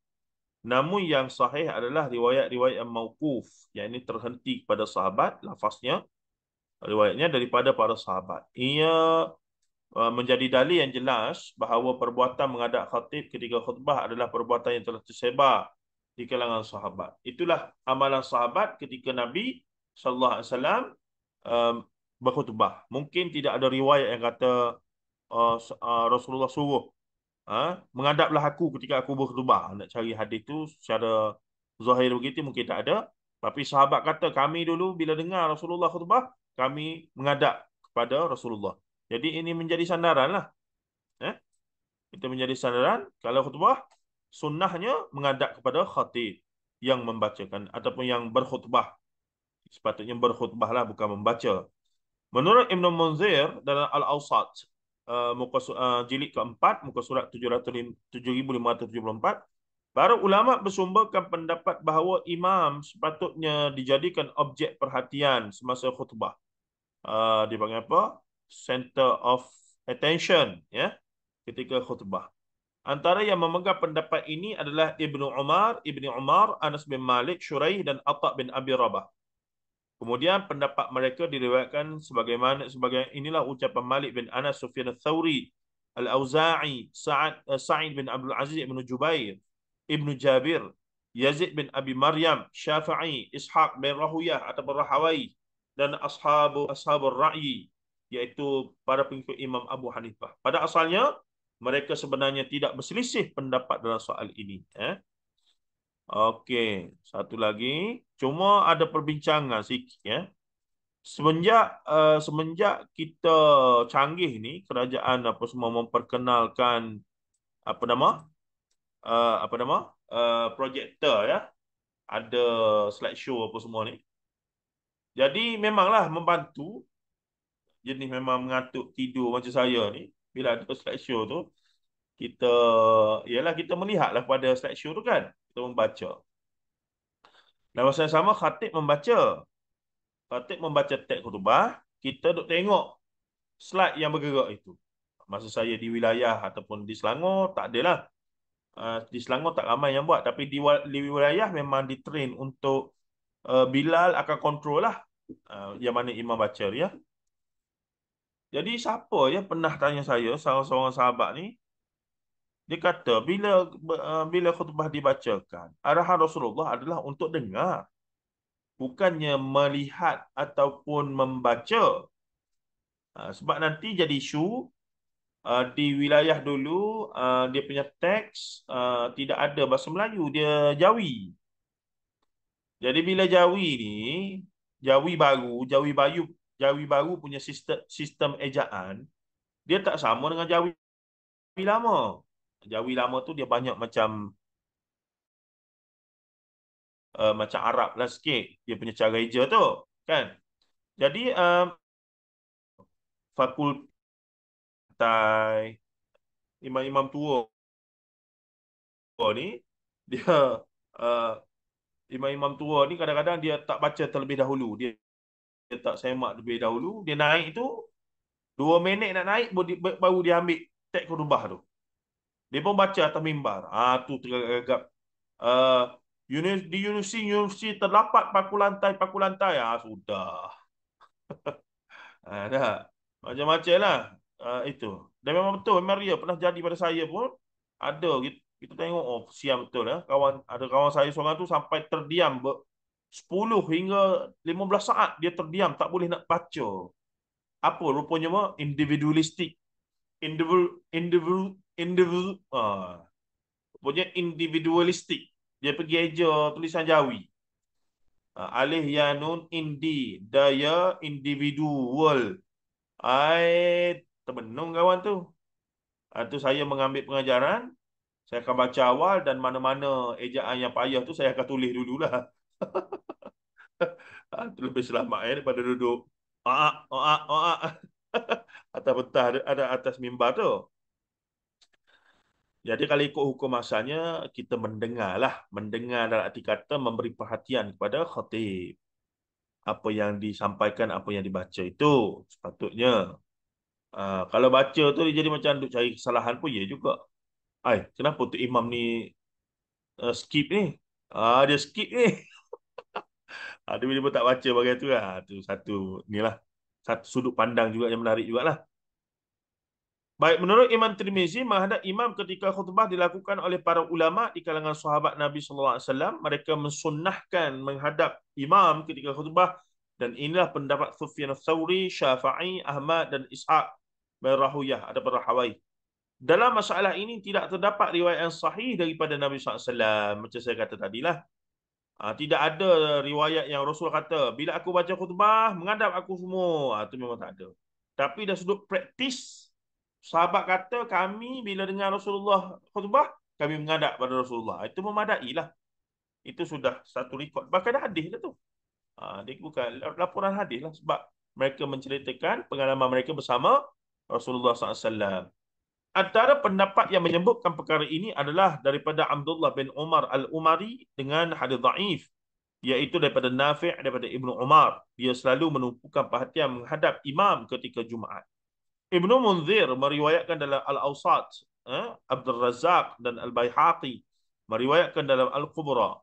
Namun yang sahih adalah riwayat-riwayat yang mauquf, yang ini terhenti kepada sahabat, lafaznya, riwayatnya daripada para sahabat. Ia menjadi dalil yang jelas bahawa perbuatan menghadap khatib ketika khutbah adalah perbuatan yang telah tersebar di kalangan sahabat. Itulah amalan sahabat ketika Nabi SAW berkhutbah. Mungkin tidak ada riwayat yang kata Rasulullah suruh menghadaplah aku ketika aku berkhutbah. Nak cari hadis tu secara zahir begitu mungkin tak ada. Tapi sahabat kata kami dulu bila dengar Rasulullah khutbah, kami menghadap kepada Rasulullah. Jadi ini menjadi sandaran lah. Kita menjadi sandaran kalau khutbah, sunnahnya menghadap kepada khatib yang membacakan ataupun yang berkhutbah. Sepatutnya berkhutbah lah, bukan membaca. Menurut Ibn Munzir dalam Al-Awsat, jilid keempat, muka surat 7574, para ulama bersumberkan pendapat bahawa imam sepatutnya dijadikan objek perhatian semasa khutbah. Dipanggil apa? Center of attention, ya, ketika khutbah. Antara yang memegang pendapat ini adalah Ibnu Umar, Anas bin Malik, Syuraih dan Atha bin Abi Rabah. Kemudian pendapat mereka diriwayatkan sebagai inilah ucapan Malik bin Anas, Sufyan ats-Tsauri, Al-Auza'i, Sa'id bin Abdul Aziz bin Jubair, Ibnu Jabir, Yazid bin Abi Maryam, Syafi'i, Ishaq bin Rahuyah atau Rahawai dan ashabur ra'yi, iaitu para pengikut Imam Abu Hanifah. Pada asalnya mereka sebenarnya tidak berselisih pendapat dalam soal ini. Okey, satu lagi. Cuma ada perbincangan sikit ya. Semenjak kita canggih ni, kerajaan apa semua memperkenalkan apa nama? Projektor ya. Ada slideshow apa semua ni. Jadi memanglah membantu. Jadi memang mengantuk tidur macam saya ni. Bila ada slideshow tu, kita melihatlah pada slideshow tu kan. Kita membaca. Dan masa yang sama khatib membaca. Khatib membaca teks khutbah, kita duk tengok slide yang bergerak itu. Masa saya di wilayah ataupun di Selangor, tak adalah. Di Selangor tak ramai yang buat. Tapi di wilayah memang ditrain untuk Bilal akan kontrol lah yang mana imam baca dia. Jadi siapa yang pernah tanya saya, seorang sahabat ni, dia kata bila khutbah dibacakan, arahan Rasulullah adalah untuk dengar, bukannya melihat ataupun membaca. Sebab nanti jadi isu di wilayah dulu, dia punya teks tidak ada bahasa Melayu, dia Jawi. Jadi bila Jawi ni, Jawi baru punya sistem ejaan, dia tak sama dengan Jawi lama. Jawi lama tu dia banyak macam Arab lah sikit, dia punya cara eja tu, kan? Jadi fakultai imam-imam tua ni, dia uh, imam-imam tua ni kadang-kadang dia tak baca terlebih dahulu, dia tak semak terlebih dahulu, dia naik tu 2 minit nak naik baru dia ambil teks khutbah tu. Dia pun baca atas mimbar. Tu tergagap. Uh, di universiti terdapat paku lantai. Sudah. Dah. Macam-macam lah. Itu. Dan memang betul. Memang real. Pernah jadi pada saya pun. Ada. Kita tengok. Oh, siam betul. Ada kawan saya seorang tu sampai terdiam 10 hingga 15 saat. Dia terdiam. Tak boleh nak baca. Apa? Rupanya individualistik. Punya individualistik. Dia pergi eja tulisan Jawi. Alih ya nun indi, daya individual. Terbenung kawan tu. Tu saya mengambil pengajaran. Saya akan baca awal dan mana-mana ejaan yang payah tu saya akan tulis dululah. Itu lebih selamat daripada duduk. Atas betah ada atas mimbar tu. Jadi kalau ikut hukum asalnya, kita mendengarlah. Mendengar dalam arti kata memberi perhatian kepada khatib. Apa yang disampaikan, apa yang dibaca itu sepatutnya. Kalau baca tu dia jadi macam duk cari kesalahan pun ya juga. Kenapa tu imam ni skip ni? Dia skip ni. Dia bila tak baca bagai tu lah. Tu satu inilah. Satu sudut pandang juga yang menarik jugalah. Baik, menurut Imam Tirmizi, menghadap imam ketika khutbah dilakukan oleh para ulama di kalangan sahabat Nabi sallallahu alaihi wasallam. Mereka mensunnahkan menghadap imam ketika khutbah, dan inilah pendapat Sufyan Ats-Tsauri, Syafi'i, Ahmad dan Ishaq bin Rahuyah ada Rahawai. Dalam masalah ini tidak terdapat riwayat yang sahih daripada Nabi sallallahu alaihi wasallam. Macam saya kata tadilah. Tidak ada riwayat yang Rasul kata, bila aku baca khutbah, menghadap aku semua. Itu memang tak ada. Tapi dah sudut praktis, sahabat kata kami bila dengar Rasulullah khutbah, kami menghadap pada Rasulullah. Itu memadailah. Itu sudah satu rekod. Bahkan ada hadis dah tu. Dia bukan laporan hadis lah. Sebab mereka menceritakan pengalaman mereka bersama Rasulullah SAW. Antara pendapat yang menyebutkan perkara ini adalah daripada Abdullah bin Umar Al-Umari dengan hadis dhaif, iaitu daripada Nafi', daripada Ibnu Umar. Dia selalu menumpukan perhatian menghadap imam ketika Jumaat. Ibnu Munzir meriwayatkan dalam Al-Awsat, Abdul Razak dan Al-Baihaqi meriwayatkan dalam Al-Kubra,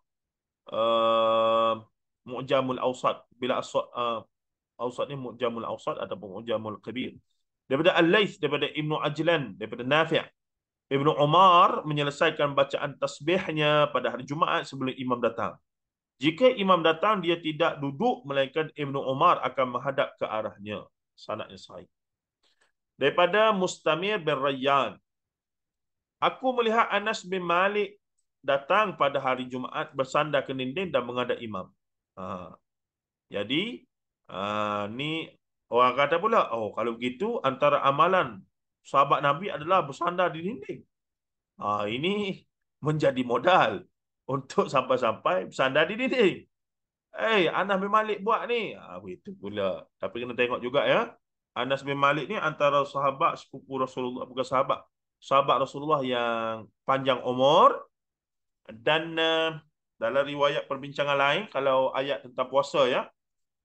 Mu'jamul Awsat. Bila Awsat ni Mu'jamul Awsat ataupun Mu'jamul Kabir. Daripada Al-Laits, daripada Ibnu Ajlan, daripada Nafi'. Ibnu Umar menyelesaikan bacaan tasbihnya pada hari Jumaat sebelum imam datang. Jika imam datang, dia tidak duduk, melainkan Ibnu Umar akan menghadap ke arahnya. Sanadnya sahih. Daripada Mustamir bin Rayyan, aku melihat Anas bin Malik datang pada hari Jumaat bersandar ke dinding dan menghadap imam. Jadi, ni orang kata pula, kalau begitu antara amalan sahabat Nabi adalah bersandar di dinding. Ini menjadi modal untuk sampai-sampai bersandar di dinding. Anas bin Malik buat ni. Itu pula. Tapi kena tengok juga ya. Anas bin Malik ni antara sahabat sepupu Rasulullah, bukan sahabat Rasulullah yang panjang umur. Dan dalam riwayat perbincangan lain, kalau ayat tentang puasa ya,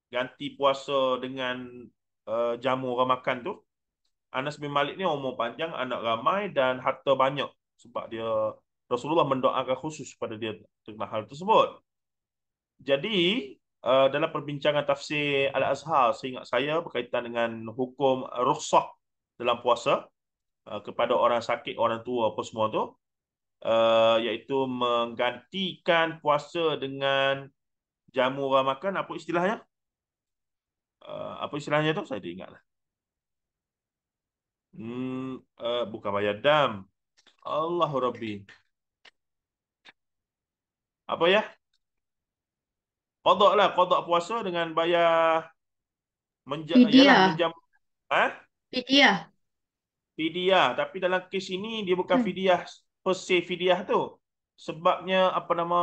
ganti puasa dengan jamu orang makan tu, Anas bin Malik ni umur panjang, anak ramai dan harta banyak. Sebab dia Rasulullah mendoakan khusus pada dia tentang hal tersebut. Jadi dalam perbincangan tafsir Al-Azhar, seingat saya berkaitan dengan hukum rukhsah dalam puasa kepada orang sakit, orang tua apa semua tu, iaitu menggantikan puasa dengan jamu orang makan. Apa istilahnya? Apa istilahnya tu? Saya tak ingat lah. Bukan bayar dam. Allahu Rabbi. Apa ya? Qada lah, qada puasa dengan bayar yalah
Fidyah.
menjam.
Fidyah.
Fidyah. Tapi dalam kes ini dia bukan fidyah per se fidyah tu. Sebabnya apa nama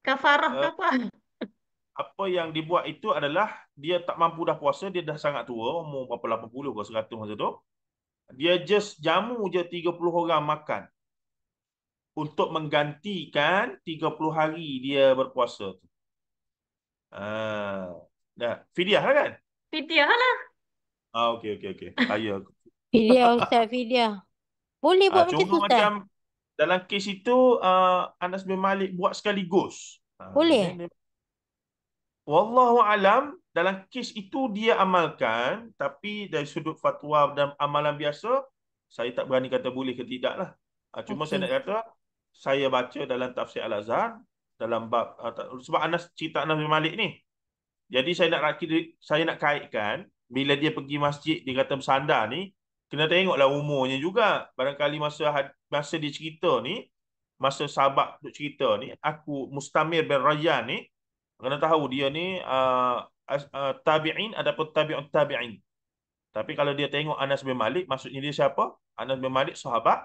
Kafarah ke
uh,
apa?
apa yang dibuat itu adalah dia tak mampu dah puasa, dia dah sangat tua, umur berapa 80 ke 100 masa tu. Dia just jamu je 30 orang makan untuk menggantikan 30 hari dia berpuasa tu. Dah fidyah lah kan?
Fidyah lah.
Okey okey okey. Saya
Fidyah Ustaz, fidyah. Boleh buat macam
cuma
tu Ustaz?
macam dalam kes itu Anas bin Malik buat sekaligus.
Boleh?
Wallahu alam, dalam kes itu dia amalkan, tapi dari sudut fatwa dan amalan biasa, saya tak berani kata boleh ke tidak lah. Cuma saya nak
Okey.
kata, saya baca dalam tafsir Al-Azhar, dalam bab, sebab Anas cerita Anas bin Malik ni. Jadi saya nak kaitkan, bila dia pergi masjid, dia kata bersandar ni, kena tengoklah umurnya juga. Barangkali masa dia cerita ni, masa sahabat duk cerita ni, Mustamir bin Rayyan ni, kena tahu dia ni tabi'in ataupun tabi'ut tabi'in. Tapi kalau dia tengok Anas bin Malik, maksudnya dia siapa? Anas bin Malik sahabat,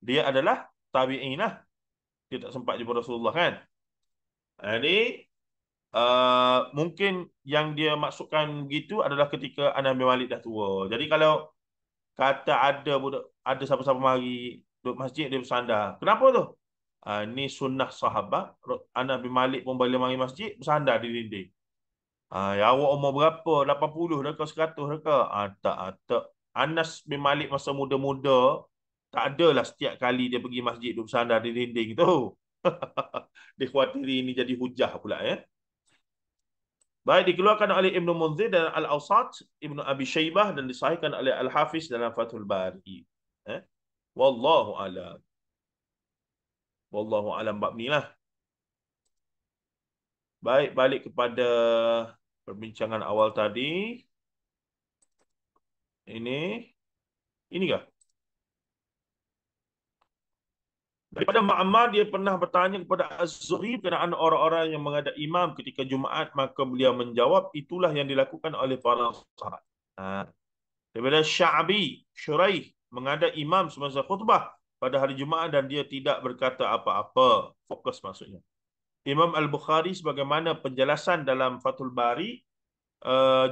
dia adalah tabi'in lah. Dia tak sempat jumpa Rasulullah kan. Jadi mungkin yang dia maksudkan begitu adalah ketika Anas bin Malik dah tua. Jadi kalau kata ada budak, ada siapa-siapa mari duduk masjid dia bersandar. Kenapa tu? Ni sunnah sahabat. Anas bin Malik pun bila mari masjid bersandar di dinding. Ya awak umur berapa? 80 dah ke 100 dah ke? Tak. Anas bin Malik masa muda-muda tak adalah setiap kali dia pergi masjid duduk bersandar di dinding tu. Dia khawatiri ini jadi hujah pula ya. Baik, dikeluarkan oleh Ibnu Munzir dan Al-Awsat, Ibnu Abi Shaybah, dan disahihkan oleh Al-Hafiz dalam Fathul Bari. Wallahu a'lam. Wallahu a'lam bab ni lah. Baik, balik kepada perbincangan awal tadi. Ini kah? Daripada Ma'mar, dia pernah bertanya kepada Az-Zuhri berkenaan orang-orang yang menghadap imam ketika Jumaat, maka beliau menjawab, itulah yang dilakukan oleh para sahabat. Daripada Sya'bi, Syuraih, menghadap imam semasa khutbah pada hari Jumaat dan dia tidak berkata apa-apa. Fokus maksudnya. Imam Al-Bukhari sebagaimana penjelasan dalam Fathul Bari,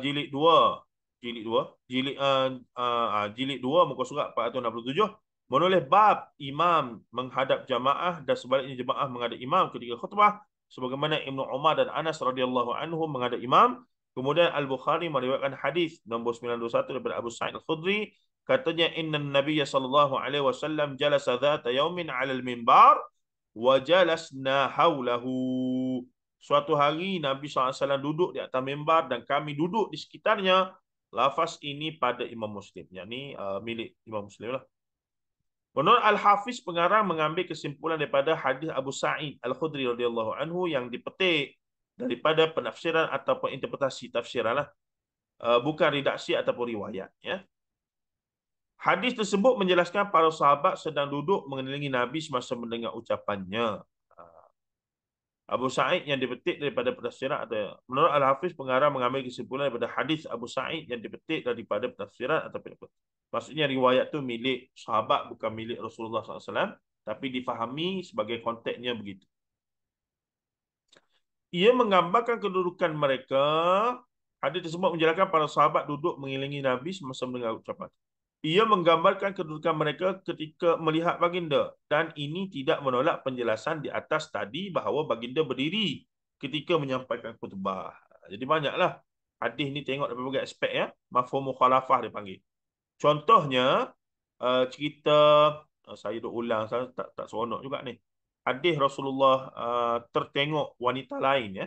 jilid 2, jilid 2 muka surat 467, menulis bab imam menghadap jamaah dan sebaliknya jemaah menghadap imam ketika khutbah, sebagaimana Ibnu Umar dan Anas radhiyallahu anhum menghadap imam. Kemudian Al-Bukhari meriwayatkan hadis nombor 921 daripada Abu Sa'id Al-Khudri, katanya inna Nabiy sallallahu alaihi wasallam jalasa dhata yaumin 'ala al-minbar wa jalasna haulahu. Suatu hari Nabi SAW duduk di atas mimbar dan kami duduk di sekitarnya. Lafaz ini pada Imam Muslim, yakni milik Imam Muslim lah. Menurut Al-Hafiz, pengarang mengambil kesimpulan daripada hadis Abu Sa'id Al-Khudri radhiyallahu anhu yang dipetik daripada penafsiran ataupun interpretasi tafsiran lah. Bukan redaksi ataupun riwayat. Ya. Hadis tersebut menjelaskan para sahabat sedang duduk mengelilingi Nabi semasa mendengar ucapannya. Abu Sa'id yang dipetik daripada penafsiran atau menurut Al-Hafiz, pengarang mengambil kesimpulan daripada hadis Abu Sa'id yang dipetik daripada penafsiran atau maksudnya riwayat tu milik sahabat bukan milik Rasulullah SAW, tapi difahami sebagai konteksnya begitu. Ia menggambarkan kedudukan mereka. Hadis tersebut menjelaskan para sahabat duduk mengelilingi Nabi semasa mendengar ucapan. Ia menggambarkan kedudukan mereka ketika melihat baginda. Dan ini tidak menolak penjelasan di atas tadi bahawa baginda berdiri ketika menyampaikan khutbah. Jadi banyaklah hadis ni tengok dari berbagai aspek ya. Mafhum mukhalafah dipanggil. Contohnya, cerita, saya duk ulang, saya tak seronok juga ni. Hadis Rasulullah tertengok wanita lain ya.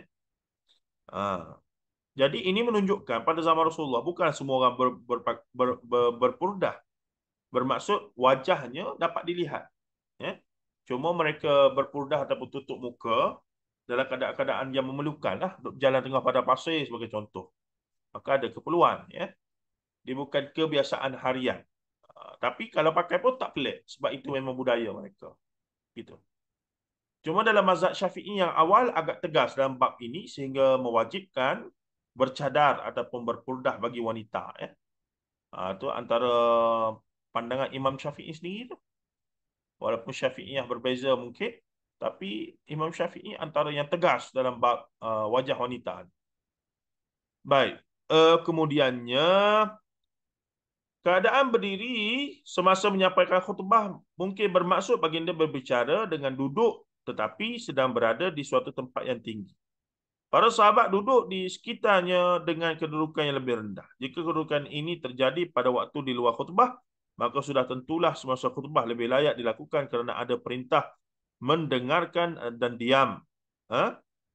Jadi ini menunjukkan pada zaman Rasulullah bukan semua orang berpurdah. Bermaksud wajahnya dapat dilihat. Ya. Cuma mereka berpurdah ataupun tutup muka dalam keadaan yang memerlukan lah. Berjalan tengah padang pasir sebagai contoh. Maka ada keperluan. Ya. Dia bukan kebiasaan harian. Tapi kalau pakai pun tak pelik. Sebab itu memang budaya mereka. Gitu. Cuma dalam mazhab Syafi'i yang awal agak tegas dalam bab ini sehingga mewajibkan bercadar ataupun berpurdah bagi wanita. Ya. Itu antara pandangan Imam Syafi'i sendiri tu. Walaupun Syafi'iyah berbeza mungkin, tapi Imam Syafi'i antara yang tegas dalam bab wajah wanita. Baik. Kemudiannya, keadaan berdiri semasa menyampaikan khutbah mungkin bermaksud baginda berbicara dengan duduk tetapi sedang berada di suatu tempat yang tinggi. Para sahabat duduk di sekitarnya dengan kedudukan yang lebih rendah. Jika kedudukan ini terjadi pada waktu di luar khutbah, maka sudah tentulah semasa khutbah lebih layak dilakukan kerana ada perintah mendengarkan dan diam,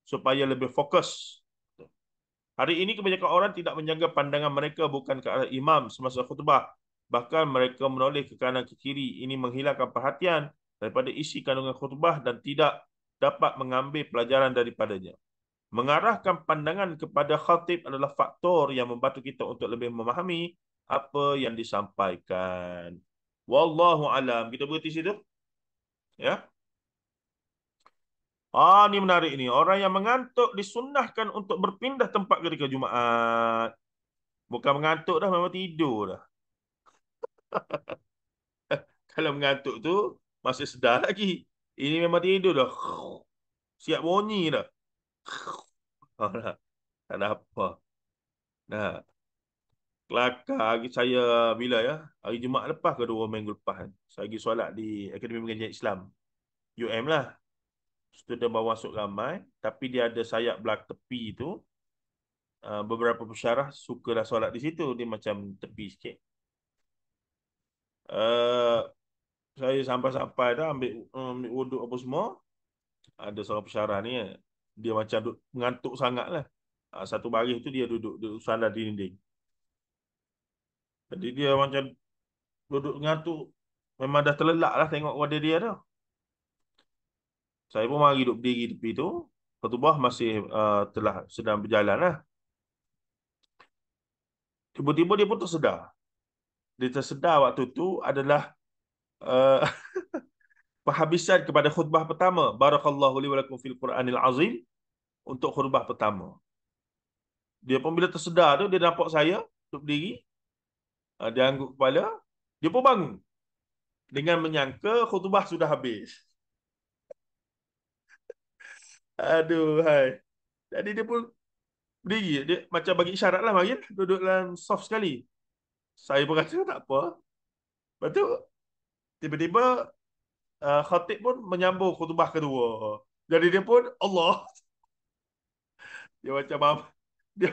supaya lebih fokus. Hari ini kebanyakan orang tidak menjaga pandangan mereka bukan ke arah imam semasa khutbah. Bahkan mereka menoleh ke kanan ke kiri. Ini menghilangkan perhatian daripada isi kandungan khutbah dan tidak dapat mengambil pelajaran daripadanya. Mengarahkan pandangan kepada khatib adalah faktor yang membantu kita untuk lebih memahami apa yang disampaikan. Wallahu alam. Kita berhenti situ. Ya. Ini menarik ni. Orang yang mengantuk disunnahkan untuk berpindah tempat ketika Jumaat. Bukan mengantuk dah, memang tidur dah. Kalau mengantuk tu masih sedar lagi. Ini memang tidur dah. Siap bunyi dah. Tak ada apa. Nah, kelakar saya bila ya? Hari Jumaat lepas ke 2 minggu lepas kan? Saya pergi solat di Akademi Pengajian Islam. UM lah. Student bawa masuk ramai. Tapi dia ada sayap belakang tepi tu. Beberapa pensyarah sukalah solat di situ. Dia macam tepi sikit. Saya sampai-sampai dah ambil wuduk apa semua. Ada seorang pensyarah ni. Dia macam mengantuk sangat lah. Satu baris tu dia duduk sandar di dinding. Jadi dia macam duduk mengantuk. Memang dah terlelak lah tengok wajah dia dah. Saya pun mari duduk berdiri tepi tu. Khutbah masih telah sedang berjalan lah. Tiba-tiba dia pun tersedar. Dia tersedar waktu tu adalah penghabisan kepada khutbah pertama. Barakallahu li wa lakum fil Quranil Azim. Untuk khutbah pertama. Dia pun bila tersedar tu, dia nampak saya duduk berdiri. Dia angguk kepala. Dia pun bangun. Dengan menyangka khutbah sudah habis. Aduh, hai. Jadi dia pun berdiri. Dia macam bagi isyarat lah, mari duduk dalam soft sekali. Saya pun rasa tak apa. Lepas tu, tiba-tiba khatib pun menyambung khutbah kedua. Jadi dia pun, Allah. Dia macam apa? Dia,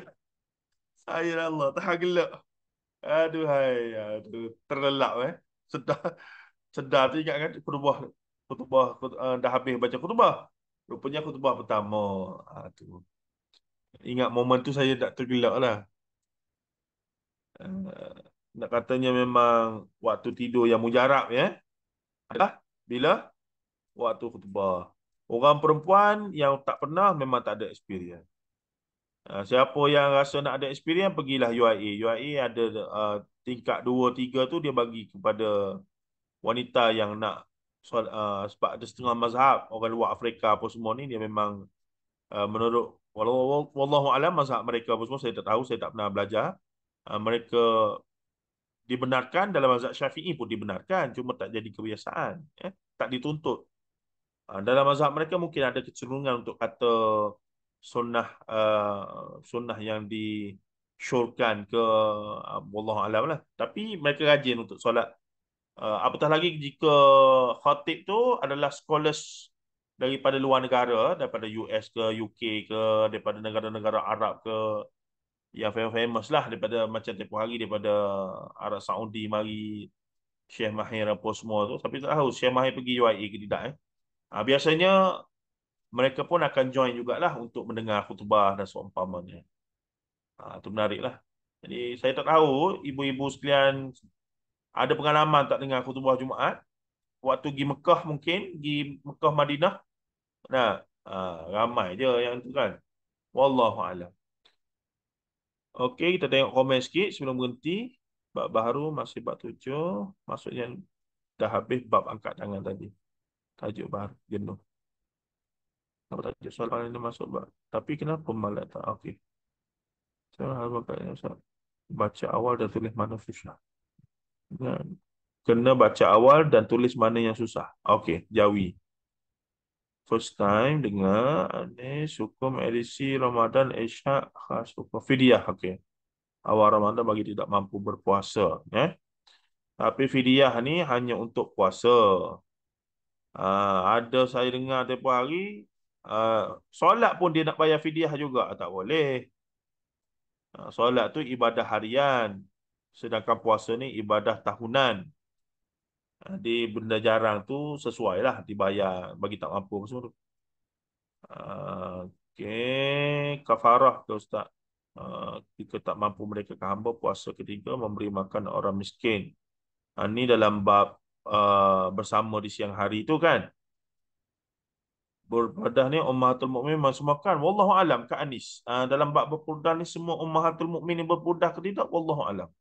saya Allah, tahan gelak. Aduh, hai. Aduh, terlelap Sedar. Sedar tu ingat kan khutbah dah habis baca khutbah. Rupanya khutbah pertama. Tu. Ingat momen tu saya tak tergelak lah. Nak katanya memang waktu tidur yang mujarab adalah bila waktu khutbah. Orang perempuan yang tak pernah memang tak ada experience. Siapa yang rasa nak ada experience pergilah UIA. UIA ada tingkat 2, 3 tu dia bagi kepada wanita yang nak sebab ada setengah mazhab orang luar Afrika apa semua ni dia memang menurut wallahu alam mazhab mereka apa semua saya tak tahu, saya tak pernah belajar. Mereka dibenarkan dalam mazhab Syafi'i pun dibenarkan, cuma tak jadi kebiasaan, tak dituntut. Dalam mazhab mereka mungkin ada kecenderungan untuk kata sunnah yang disyorkan ke wallahu alam lah, tapi mereka rajin untuk solat. Apatah lagi jika khatib tu adalah scholars daripada luar negara, daripada US ke UK ke, daripada negara-negara Arab ke, yang famous lah, daripada macam tempoh hari daripada Arab Saudi mari Syekh Mahir apa semua tu. Tapi tak tahu Syekh Mahir pergi UIA ke tidak. Biasanya mereka pun akan join jugalah untuk mendengar khutbah dan seumpamanya. Itu menarik lah. Jadi saya tak tahu ibu-ibu sekalian ada pengalaman tak dengar khutbah Jumaat waktu pergi Mekah, mungkin pergi Mekah Madinah. Nah, ramai je yang tu kan. Wallahu a'lam. Okey, kita tengok komen sikit sebelum berhenti. Bab baru masih bab 7. Maksudnya dah habis bab angkat tangan tadi. Tajuk baru, jenuh. Apa tajuk soalan ini masuk bab. Tapi kenapa malah tak? Okey. Saya harus baca awal dan tulis mana susah. Kena baca awal dan tulis mana yang susah. Okey, Jawi. First time dengar Anis hukum edisi Ramadan Isyak khas hukum fidyah. Okey. Awal Ramadan bagi tidak mampu berpuasa, Tapi fidyah ni hanya untuk puasa. Ada saya dengar tempoh hari solat pun dia nak bayar fidyah juga, tak boleh. Solat tu ibadah harian, sedangkan puasa ni ibadah tahunan. Di benda jarang tu sesuai lah dibayar bagi tak mampu semua tu. Okey, kafarah ke Ustaz? Jika tak mampu mereka ke hamba, puasa ketiga memberi makan orang miskin. Ini dalam bab bersama di siang hari tu kan. Berpudah ni ummahatul mukmin masuk makan. Wallahu alam Kak Anis. Dalam bab berpudah ni semua ummahatul mukmin ni berpudah ke tidak? Wallahu alam.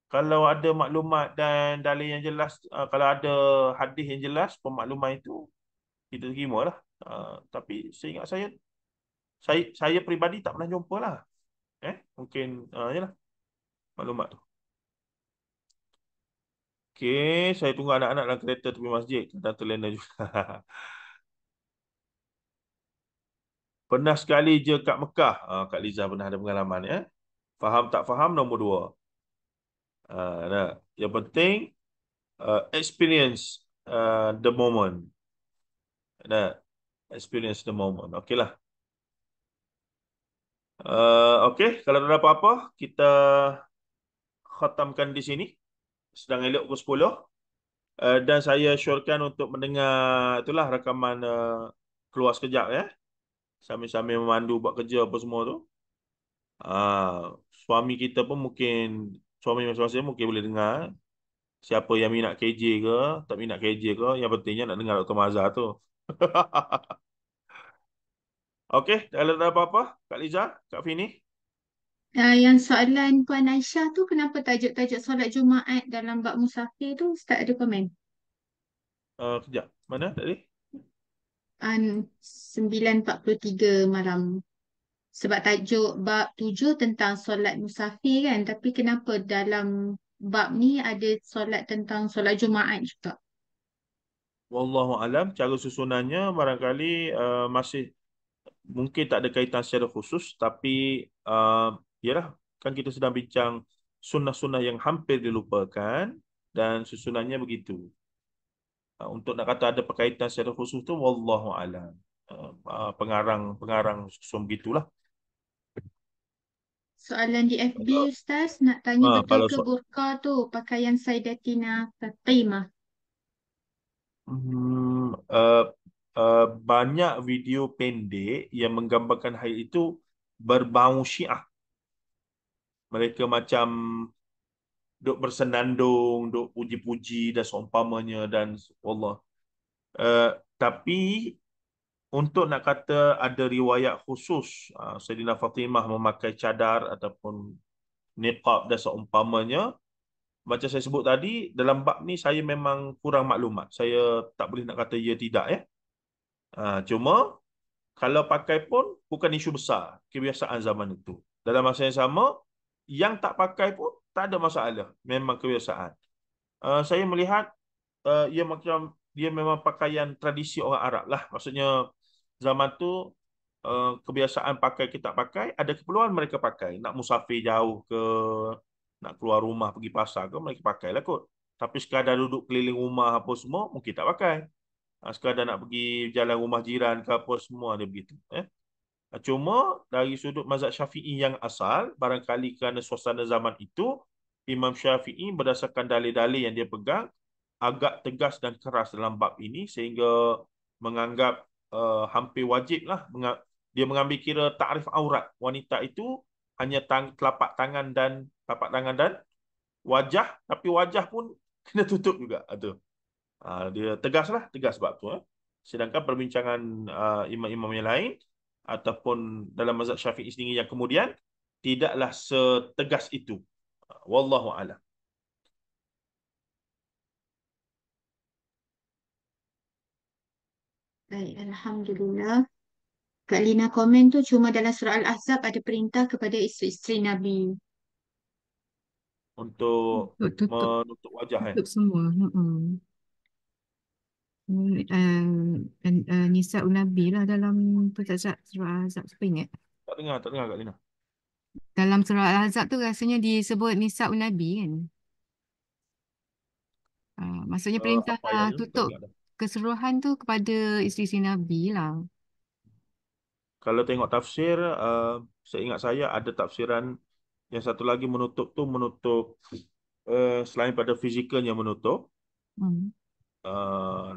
Kalau ada maklumat dan dalil yang jelas, kalau ada hadis yang jelas pemakluman itu, kita terima lah. Tapi seingat saya peribadi tak pernah jumpa lah. Mungkin yalah maklumat tu. Okey, saya tunggu anak-anak dalam kereta tepi masjid dan terlena juga. Pernah sekali je kat Mekah. Kak Liza pernah ada pengalaman, Faham tak faham nombor 2. Nah, yang penting experience the moment. Nah, experience the moment. Okeylah. Okey, kalau ada apa-apa kita khatamkan di sini. Sedang elok pukul 10. Dan saya syorkan untuk mendengar itulah rakaman keluar sekejap, sambil-sambil memandu buat kerja apa semua tu. Suami kita pun mungkin, suami masing-masing mungkin boleh dengar. Siapa yang minat KJ ke, tak minat KJ ke, yang pentingnya nak dengar Dr. Mazhar tu. Okey, kalau ada apa-apa, Kak Liza, Kak Fini.
Yang soalan Puan Aisyah tu, kenapa tajuk-tajuk solat Jumaat dalam bab musafir tu, Ustaz ada komen?
Kejap, mana tadi?
9:43 malam. Sebab tajuk bab 7 tentang solat musafir kan, tapi kenapa dalam bab ni ada solat tentang solat Jumaat juga?
Wallahu alam, cara susunannya barangkali masih mungkin tak ada kaitan secara khusus, tapi yalah, kan kita sedang bincang sunnah-sunnah yang hampir dilupakan dan susunannya begitu. Untuk nak kata ada berkaitan secara khusus tu wallahu alam. Pengarang susun begitulah.
Soalan di FB Ustaz nak tanya betul
kalau
ke burqa tu pakaian Sayyidatina Fatimah?
Banyak video pendek yang menggambarkan hal itu berbau Syiah. Mereka macam duk bersenandung, duk puji-puji dan seumpamanya dan Allah. Tapi untuk nak kata ada riwayat khusus Sayyidina Fatimah memakai cadar ataupun niqab dan seumpamanya, macam saya sebut tadi, dalam bab ni saya memang kurang maklumat. Saya tak boleh nak kata ya tidak, cuma kalau pakai pun bukan isu besar, kebiasaan zaman itu. Dalam masa yang sama, yang tak pakai pun tak ada masalah, memang kebiasaan. Saya melihat dia memang pakaian tradisi orang Arab lah. Maksudnya zaman tu kebiasaan pakai kita pakai, ada keperluan mereka pakai. Nak musafir jauh ke, nak keluar rumah pergi pasar ke, mereka pakai lah kot. Tapi sekadar duduk keliling rumah apa semua, mungkin tak pakai. Sekadar nak pergi jalan rumah jiran ke apa semua, dia begitu. Cuma dari sudut mazhab Syafi'i yang asal, barangkali kerana suasana zaman itu, Imam Syafi'i berdasarkan dalil-dalil yang dia pegang, agak tegas dan keras dalam bab ini sehingga menganggap hampir wajib lah. Dia mengambil kira takrif aurat. Wanita itu hanya telapak tangan dan wajah. Tapi wajah pun kena tutup juga. Itu. Dia tegas lah. Tegas sebab tu. Sedangkan perbincangan imam-imam yang lain ataupun dalam mazhab Syafi'i sendiri yang kemudian tidaklah setegas itu. Wallahu a'lam.
Baik, Alhamdulillah. Kak Lina komen tu cuma dalam surah Al-Ahzab ada perintah kepada isteri-isteri Nabi.
Untuk
Untuk tutup,
menutup wajah.
tutup semua. Nisa Nabi lah dalam tu surah Al-Ahzab. Siapa ingat?
Tak dengar Kak Lina.
Dalam surah Al-Ahzab tu rasanya disebut Nisa Nabi kan? Maksudnya perintah
Apa ayatnya? Tak
tutup
ingat dah.
keseluruhan tu kepada isteri-isteri Nabi lah.
Kalau tengok tafsir, seingat saya ada tafsiran yang satu lagi menutup selain pada fizikalnya menutup
Hmm.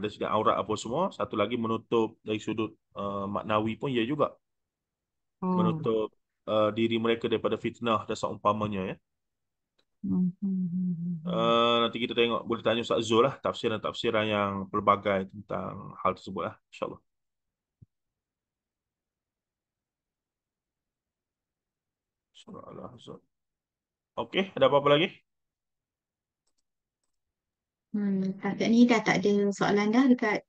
dari segi aurat apa semua, satu lagi menutup dari sudut maknawi pun ya juga.
Oh.
Menutup diri mereka daripada fitnah dan seumpamanya ya. Nanti kita tengok, boleh tanya Ustaz Zul lah tafsiran-tafsiran yang pelbagai tentang hal tersebut lah, insyaAllah. Surah Al-Ahzab. Okey, ada apa-apa lagi?
Takat ni dah tak ada soalan dah dekat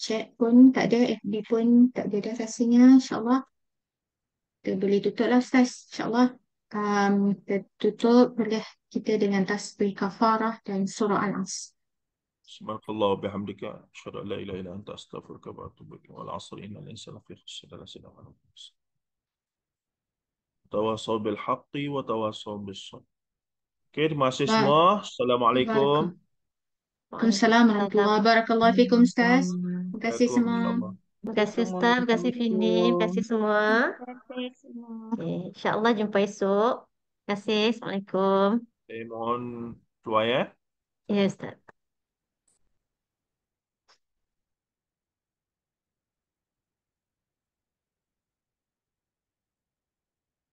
chat pun tak ada, FB pun tak ada dah rasanya. InsyaAllah kita boleh tutup lah Ustaz. InsyaAllah kita tutup boleh kita dengan tasbih kafarah dan surah Al-Asr.
Subhanakallah wa bihamdika asyhadu an la ilaha illa anta astaghfiruka wa atubu ilaik. Wal 'asri innal insana lafi khusr illa alladziina aamanu tawasaw bil haqqi wa tawasaw bis sabr. Okey, terima kasih semua. Assalamualaikum.
Waalaikumsalam warahmatullahi Barakallahu fikum Ustaz. Terima kasih semua.
Waalaikumsalam.
Terima kasih Ustaz, terima kasih Fini, terima kasih semua. Okay, InsyaAllah jumpa esok. Terima kasih. Assalamualaikum.
Mohon doa ya.
Ya Ustaz.